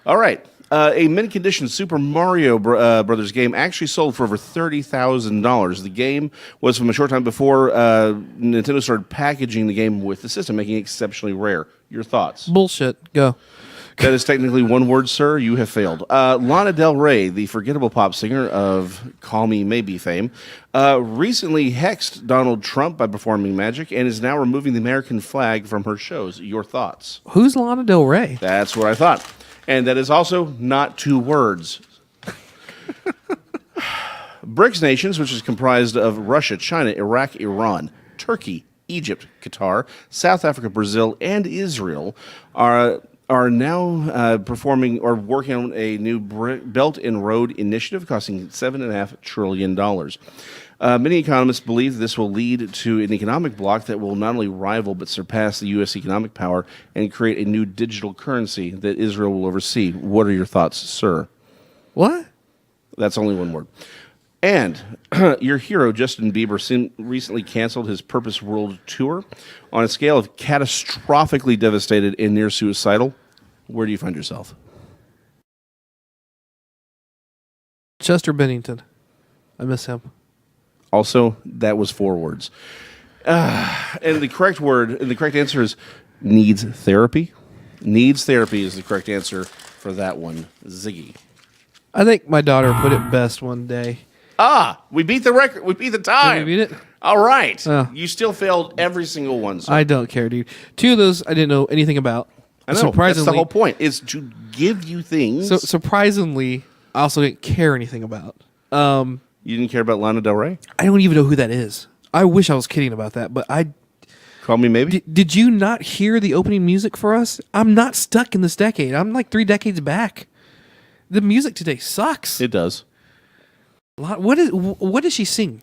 All right. A mint-condition Super Mario Brothers game actually sold for over $30,000. The game was from a short time before Nintendo started packaging the game with the system, making it exceptionally rare. Your thoughts? Bullshit. Go. That is technically 1 word, sir. You have failed. Lana Del Rey, the forgettable pop singer of Call Me Maybe fame, recently hexed Donald Trump by performing magic and is now removing the American flag from her shows. Your thoughts? Who's Lana Del Rey? That's what I thought. And that is also not 2 words. BRICS nations, which is comprised of Russia, China, Iraq, Iran, Turkey, Egypt, Qatar, South Africa, Brazil, and Israel, are now performing or working on a new Belt and Road Initiative costing $7.5 trillion. Many economists believe this will lead to an economic bloc that will not only rival but surpass the U.S. economic power and create a new digital currency that Israel will oversee. What are your thoughts, sir? What? That's only 1 word. And your hero, Justin Bieber, recently canceled his Purpose World Tour on a scale of catastrophically devastated and near suicidal. Where do you find yourself? Chester Bennington. I miss him. Also, that was 4 words. And the correct answer is needs therapy. Needs therapy is the correct answer for that one, Ziggy. I think my daughter put it best one day. We beat the record. We beat the time. Did we beat it? All right. Oh. You still failed every single one, sir. I don't care, dude. 2 of those I didn't know anything about. I know. That's the whole point, is to give you things. So surprisingly, I also didn't care anything about. You didn't care about Lana Del Rey? I don't even know who that is. I wish I was kidding about that, but I Call Me Maybe? did you not hear the opening music for us? I'm not stuck in this decade. I'm like 3 decades back. The music today sucks. It does. What does she sing?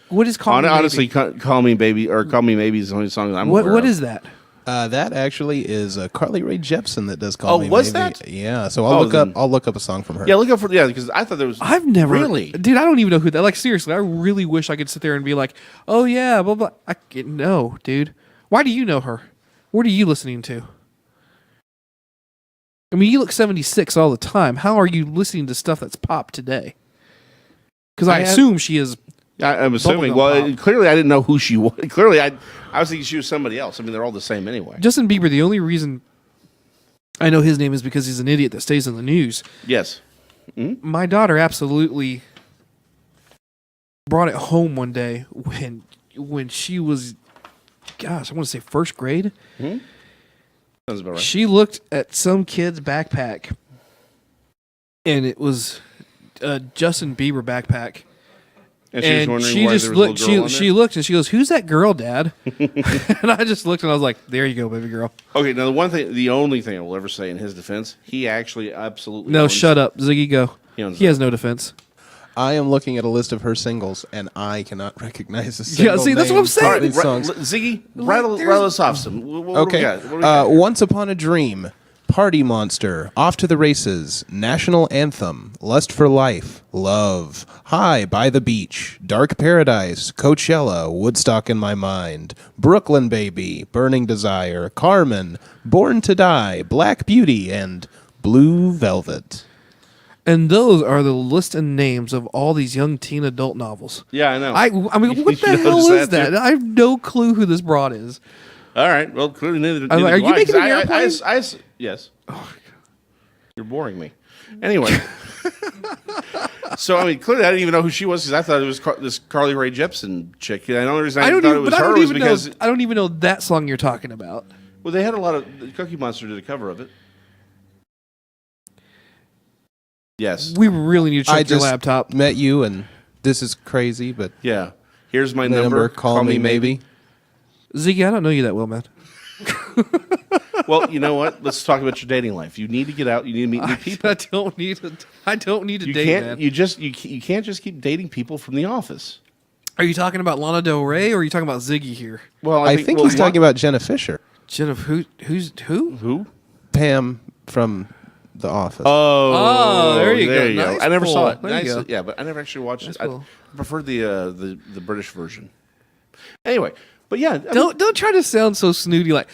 What is Call Me Honestly, Maybe? Call Me Baby or Call Me Maybe is the only song that I'm aware What of. is that? That actually is Carly Rae Jepsen that does Call Oh, Me was Maybe. that? Yeah. So I'll then- look up a song from her. Yeah, look up for because I thought there was. I've never really. dude. I don't even know who that. Like seriously, I really wish I could sit there and be like, oh yeah, blah blah. No, dude. Why do you know her? What are you listening to? I mean, you look 76 all the time. How are you listening to stuff that's pop today? Because I assume she is. I'm assuming. Bubblegum Well, pop. clearly I didn't know who she was. Clearly, I was thinking she was somebody else. I mean, they're all the same anyway. Justin Bieber. The only reason I know his name is because he's an idiot that stays in the news. Yes. My daughter absolutely brought it home one day when she was, gosh, I want to say 1st grade. Sounds about right. She looked at some kid's backpack, and it was a Justin Bieber backpack. And she was wondering she why just there was a looked. little girl on She there? looked and she goes, "Who's that girl, Dad?" And I just looked and I was like, "There you go, baby girl." Okay, now the only thing I will ever say in his defense, he actually absolutely No, owns- shut up, Ziggy. Go. He owns He has no defense. I am looking at a list of her singles, and I cannot recognize a single see, that's what I'm name saying. from All right, these songs. Ziggy, rattle us off some. What Okay. do we got? What do we got? Once Upon a Dream, Party Monster, Off to the Races, National Anthem, Lust for Life, Love, High by the Beach, Dark Paradise, Coachella, Woodstock in My Mind, Brooklyn Baby, Burning Desire, Carmen, Born to Die, Black Beauty, and Blue Velvet. And those are the list and names of all these young teen adult novels. Yeah, I know. I mean, what the You hell noticed is that, that? too? I have no clue who this broad is. All right. Well, clearly neither. I'm like, are you making an airplane? Yes. You're boring me. Anyway. So, I mean, clearly I didn't even know who she was because I thought it was this Carly Rae Jepsen chick. And the only reason I thought it was her was because... I don't even know that song you're talking about. Well, they had a lot of... Cookie Monster did a cover of it. Yes. We really need to check your laptop. Met you, and this is crazy, but Yeah. Here's my number. Call me maybe. Ziggy, I don't know you that well, man. Well, you know what? Let's talk about your dating life. You need to get out. You need to meet new people. I don't need to You date, can't. man. You can't just keep dating people from the office. Are you talking about Lana Del Rey or are you talking about Ziggy here? Well, I think he's talking about Jenna Fisher. Jennifer, who's who? who? Pam from The Office. Oh, there you go. Nice I never saw it. pull. There you go. Yeah, but I never actually watched Nice it. I pull. prefer the British version. Anyway, but yeah, Don't try to sound so snooty like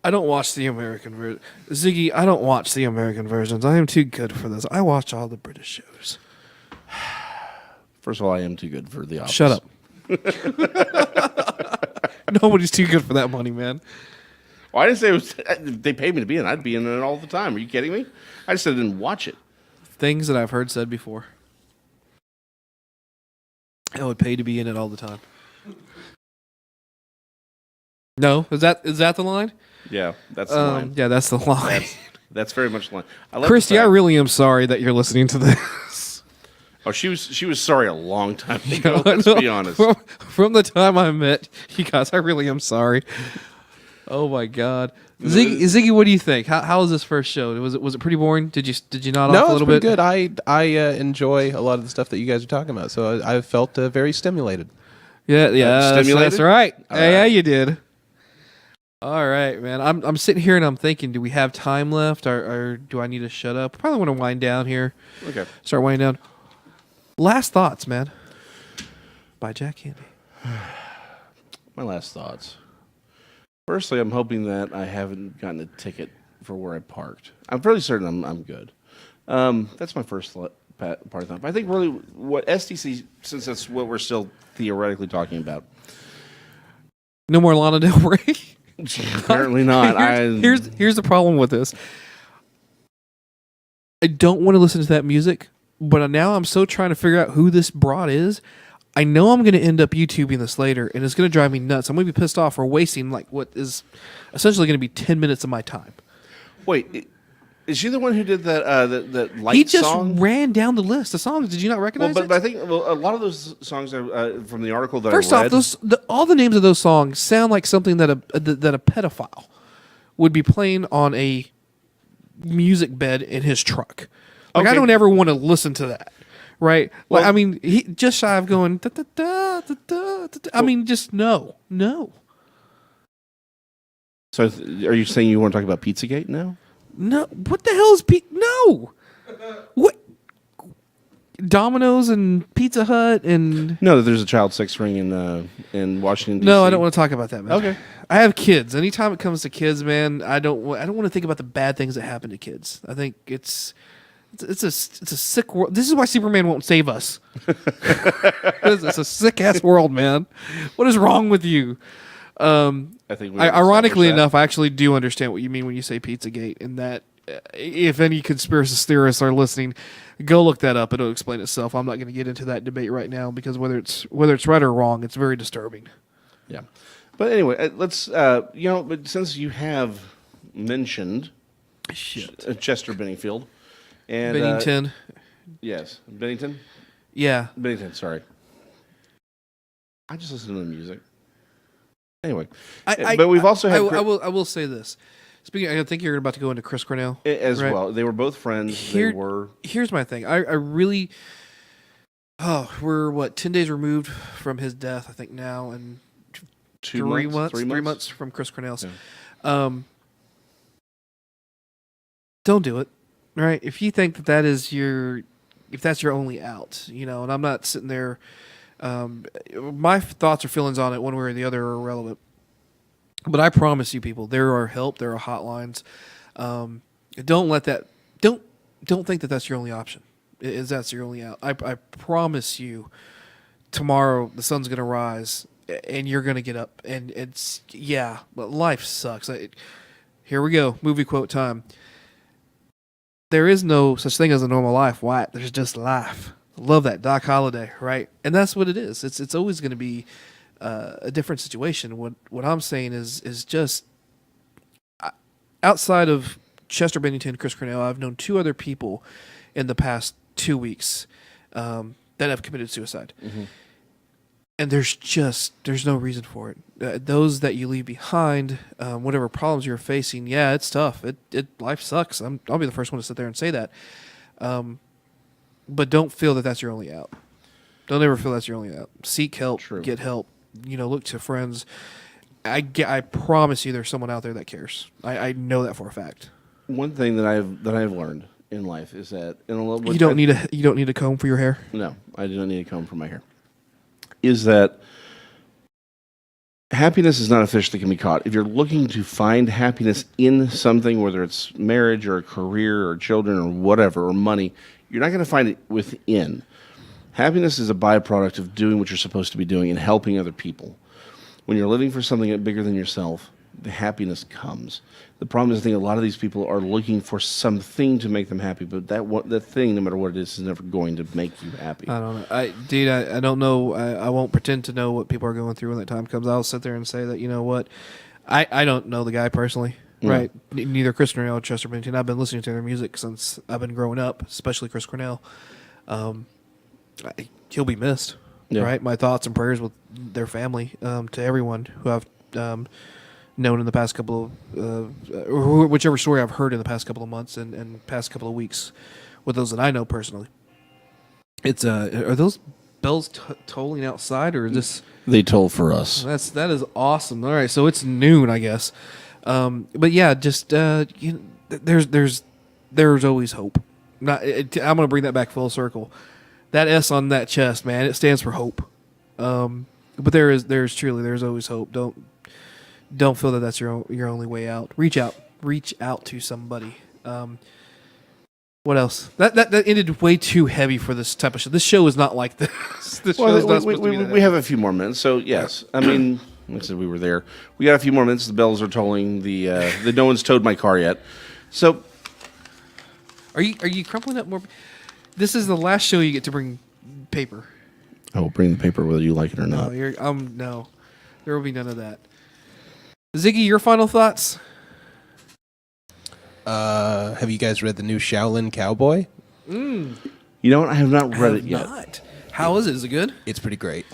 I don't watch the American version. Ziggy, I don't watch the American versions. I am too good for this. I watch all the British shows. First of all, I am too good for the office. Shut up. Nobody's too good for that money, man. Well, I didn't say it was. If they paid me to be in, I'd be in it all the time. Are you kidding me? I just said I didn't watch it. Things that I've heard said before. I would pay to be in it all the time. No, is that the line? Yeah, that's the line. Yeah, that's the line. That's very much the line. I love Christy, the I fact- really am sorry that you're listening to this. Oh, she was sorry a long time ago. Let's be honest. From the time I met you guys, I really am sorry. Oh my God, Ziggy, what do you think? How was this first show? Was it pretty boring? Did you nod off a No, it's little pretty bit? good. I enjoy a lot of the stuff that you guys are talking about, so I felt very stimulated. Yeah, stimulated? that's right. All Yeah, right. you did. All right, man. I'm sitting here and I'm thinking, do we have time left, or do I need to shut up? Probably want to wind down here. Okay. Start winding down. Last thoughts, man. By Jack Candy. My last thoughts. Firstly, I'm hoping that I haven't gotten a ticket for where I parked. I'm fairly certain I'm good. That's my first part of that. But I think really what STC, since that's what we're still theoretically talking about. No more Lana Del Rey. Apparently not. Here's the problem with this. I don't want to listen to that music, but now I'm so trying to figure out who this broad is. I know I'm going to end up YouTubing this later, and it's going to drive me nuts. I'm going to be pissed off for wasting like what is essentially going to be 10 minutes of my time. Wait, is she the one who did that light He just song? ran down the list of songs. Did you not Well, recognize but it? I think a lot of those songs are from the article that First I read. off, all the names of those songs sound like something that a pedophile would be playing on a music bed in his truck. Like I Okay. don't ever want to listen to that, right? Like Well- I mean, he just shy of going. Da, da, da, da, da, da, da. I mean, just no. So are you saying you want to talk about Pizzagate now? No, what the hell is No, what? Domino's and Pizza Hut and No, that there's a child sex ring in Washington, D.C. no, I don't want to talk about that, man. Okay. I have kids. Anytime it comes to kids, man, I don't want to think about the bad things that happen to kids. I think it's a sick world. This is why Superman won't save us. It's a sick ass world, man. What is wrong with you? I think we Ironically established that. enough, I actually do understand what you mean when you say Pizzagate, and that if any conspiracy theorists are listening, go look that up. It'll explain itself. I'm not going to get into that debate right now because whether it's right or wrong, it's very disturbing. Yeah. But anyway, let's but since you have mentioned Chester Benningfield and Bennington, yes, Bennington, yeah. sorry. I just listen to the music. Anyway, I but we've also had I will say this. Speaking, I think you're about to go into Chris Cornell as right? well. They were both friends. Here's my thing. I really. Oh, we're 10 days removed from his death. I think now, and 3 months from Chris Cornell's. Yeah. Don't do it. Right? If you think that is if that's your only out, and I'm not sitting there. My thoughts or feelings on it, one way or the other, are irrelevant. But I promise you, people, there are help. There are hotlines. Don't let that. Don't think that that's your only option. Is that's your only out. I promise you, tomorrow the sun's gonna rise and you're gonna get up. And it's but life sucks. Here we go. Movie quote time. There is no such thing as a normal life, Wyatt. There's just life. Love that. Doc Holliday, right? And that's what it is. It's always going to be a different situation. What I'm saying is just outside of Chester Bennington, Chris Cornell, I've known 2 other people in the past 2 weeks that have committed suicide. Mm-hmm. And there's no reason for it. Those that you leave behind, whatever problems you're facing, it's tough. Life sucks. I'll be the first one to sit there and say that. But don't feel that that's your only out. Don't ever feel that's your only out. Seek help. True. Get help. Look to friends. I promise you, there's someone out there that cares. I know that for a fact. One thing that I've learned in life is that you don't need a comb for your hair. No, I do not need a comb for my hair. Is that happiness is not a fish that can be caught. If you're looking to find happiness in something, whether it's marriage or a career or children or whatever, or money, you're not going to find it within. Happiness is a byproduct of doing what you're supposed to be doing and helping other people. When you're living for something bigger than yourself, the happiness comes. The problem is, I think a lot of these people are looking for something to make them happy, but that thing, no matter what it is never going to make you happy. I don't know. I don't know. I won't pretend to know what people are going through when that time comes. I'll sit there and say that, you know what, I don't know the guy personally, right? Neither Chris Cornell or Chester Bennington. I've been listening to their music since I've been growing up, especially Chris Cornell. He'll be missed, right? My thoughts and prayers with their family, to everyone who I've known in the past couple of, or whichever story I've heard in the past couple of months and past couple of weeks, with those that I know personally. It's are those bells tolling outside, or is this? They toll for us. That is awesome. All right, so it's noon, I guess. But yeah, just there's always hope. I'm gonna bring that back full circle. That S on that chest, man, it stands for hope. But there's always hope. Don't feel that that's your only way out. Reach out to somebody. What else? That ended way too heavy for this type of show. This show is not like this. We have a few more minutes. So yes, I mean, like I said, we were there. We got a few more minutes. The bells are tolling. The no one's towed my car yet. So, are you crumpling up more? This is the last show you get to bring paper. I will bring the paper whether you like it or not. No, there will be none of that. Ziggy, your final thoughts? Have you guys read the new Shaolin Cowboy? You know what? I have not read it yet. Not. How is it? Is it good? It's pretty great.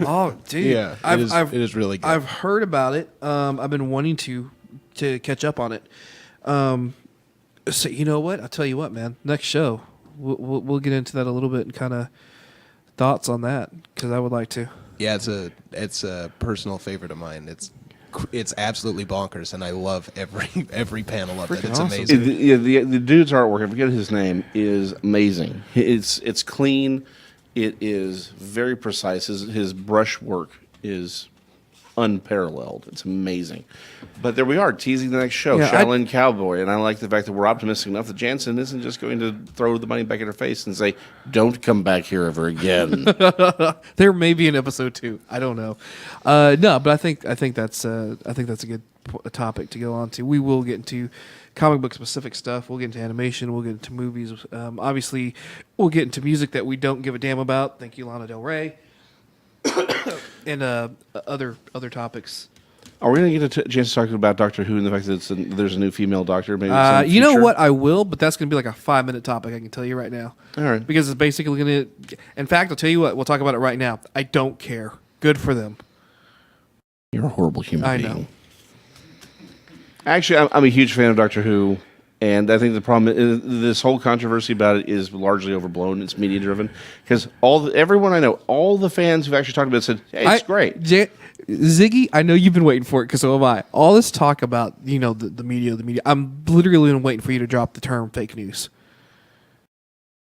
Oh, dude. Yeah, it is really good. I've heard about it. I've been wanting to catch up on it. So you know what? I'll tell you what, man. Next show, we'll get into that a little bit and kind of thoughts on that, because I would like to. Yeah, it's a personal favorite of mine. It's absolutely bonkers, and I love every panel of it. It's awesome. amazing. The dude's artwork, I forget his name, is amazing. It's clean. It is very precise. His brush work is unparalleled. It's amazing. But there we are, teasing the next show, Shaolin Cowboy. And I like the fact that we're optimistic enough that Jansen isn't just going to throw the money back in her face and say, "Don't come back here ever again." There may be an episode 2. I don't know. No, but I think that's a good topic to go on to. We will get into comic book specific stuff. We'll get into animation. We'll get into movies. Obviously, we'll get into music that we don't give a damn about. Thank you, Lana Del Rey. And other topics. Are we going to get a chance to talk about Doctor Who and the fact that there's a new female doctor? Maybe you know what? I will, but that's going to be like a 5-minute topic. I can tell you right now. All right. Because it's basically going to. In fact, I'll tell you what. We'll talk about it right now. I don't care. Good for them. You're a horrible human being. I know. Actually, I'm a huge fan of Doctor Who, and I think the problem is this whole controversy about it is largely overblown. It's media driven because everyone I know, all the fans who've actually talked about it said, "Hey, it's great." Ziggy, I know you've been waiting for it because so have I. All this talk about the media. I'm literally been waiting for you to drop the term fake news.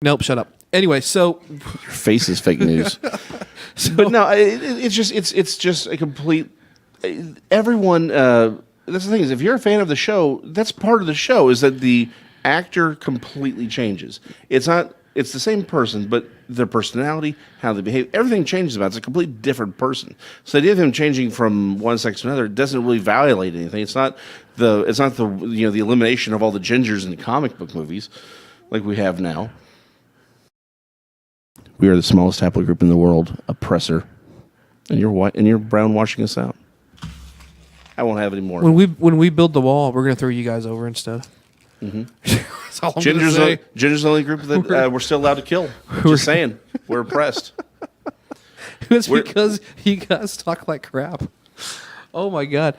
Nope, shut up. Anyway, so your face is fake news. But no, it's just a complete. Everyone. That's the thing is, if you're a fan of the show, that's part of the show. Is that the actor completely changes. It's not it's the same person, but their personality, how they behave, everything changes about it. It's a completely different person. So the idea of him changing from one sex to another doesn't really violate anything. It's not the the elimination of all the gingers in the comic book movies like we have now. We are the smallest haplogroup group in the world, oppressor, and you're white and you're brown washing us out. I won't have any more. When we build the wall, we're gonna throw you guys over instead. Mm-hmm. That's all I'm gonna say. Ginger's the only group that we're still allowed to kill. Just saying, we're oppressed. It's because you guys talk like crap. Oh my god,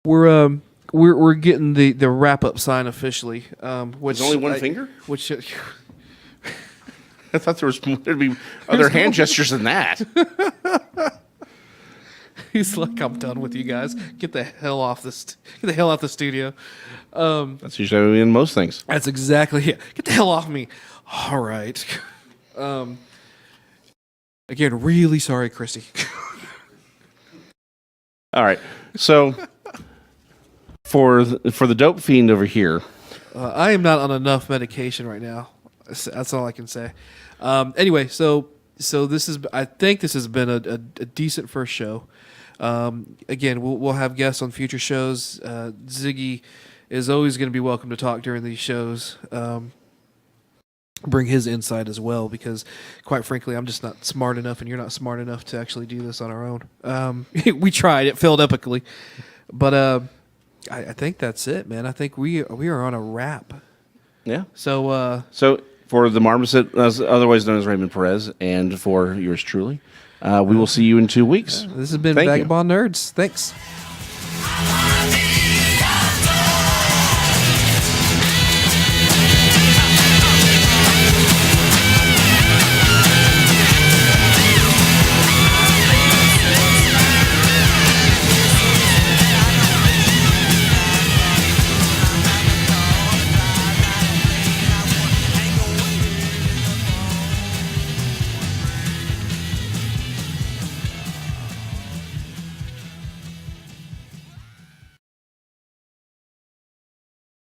we're getting the wrap up sign officially. Which there's only one finger. Which I thought there'd be other hand gestures than that. He's like, I'm done with you guys. Get the hell off get the hell out the studio. That's usually how we in most things. That's exactly it. Get the hell off me. All right. Again, really sorry, Christy. All right. So for the dope fiend over here, I am not on enough medication right now. That's all I can say. Anyway, so I think this has been a decent first show. Again, we'll have guests on future shows. Ziggy is always going to be welcome to talk during these shows. Bring his insight as well, because quite frankly, I'm just not smart enough, and you're not smart enough to actually do this on our own. We tried; it failed epically, but I think that's it, man. I think we are on a wrap. Yeah. So for the Marmoset, otherwise known as Raymond Perez, and for yours truly, we will see you in 2 weeks. This has been Thank you. Vagabond Nerds. Thanks.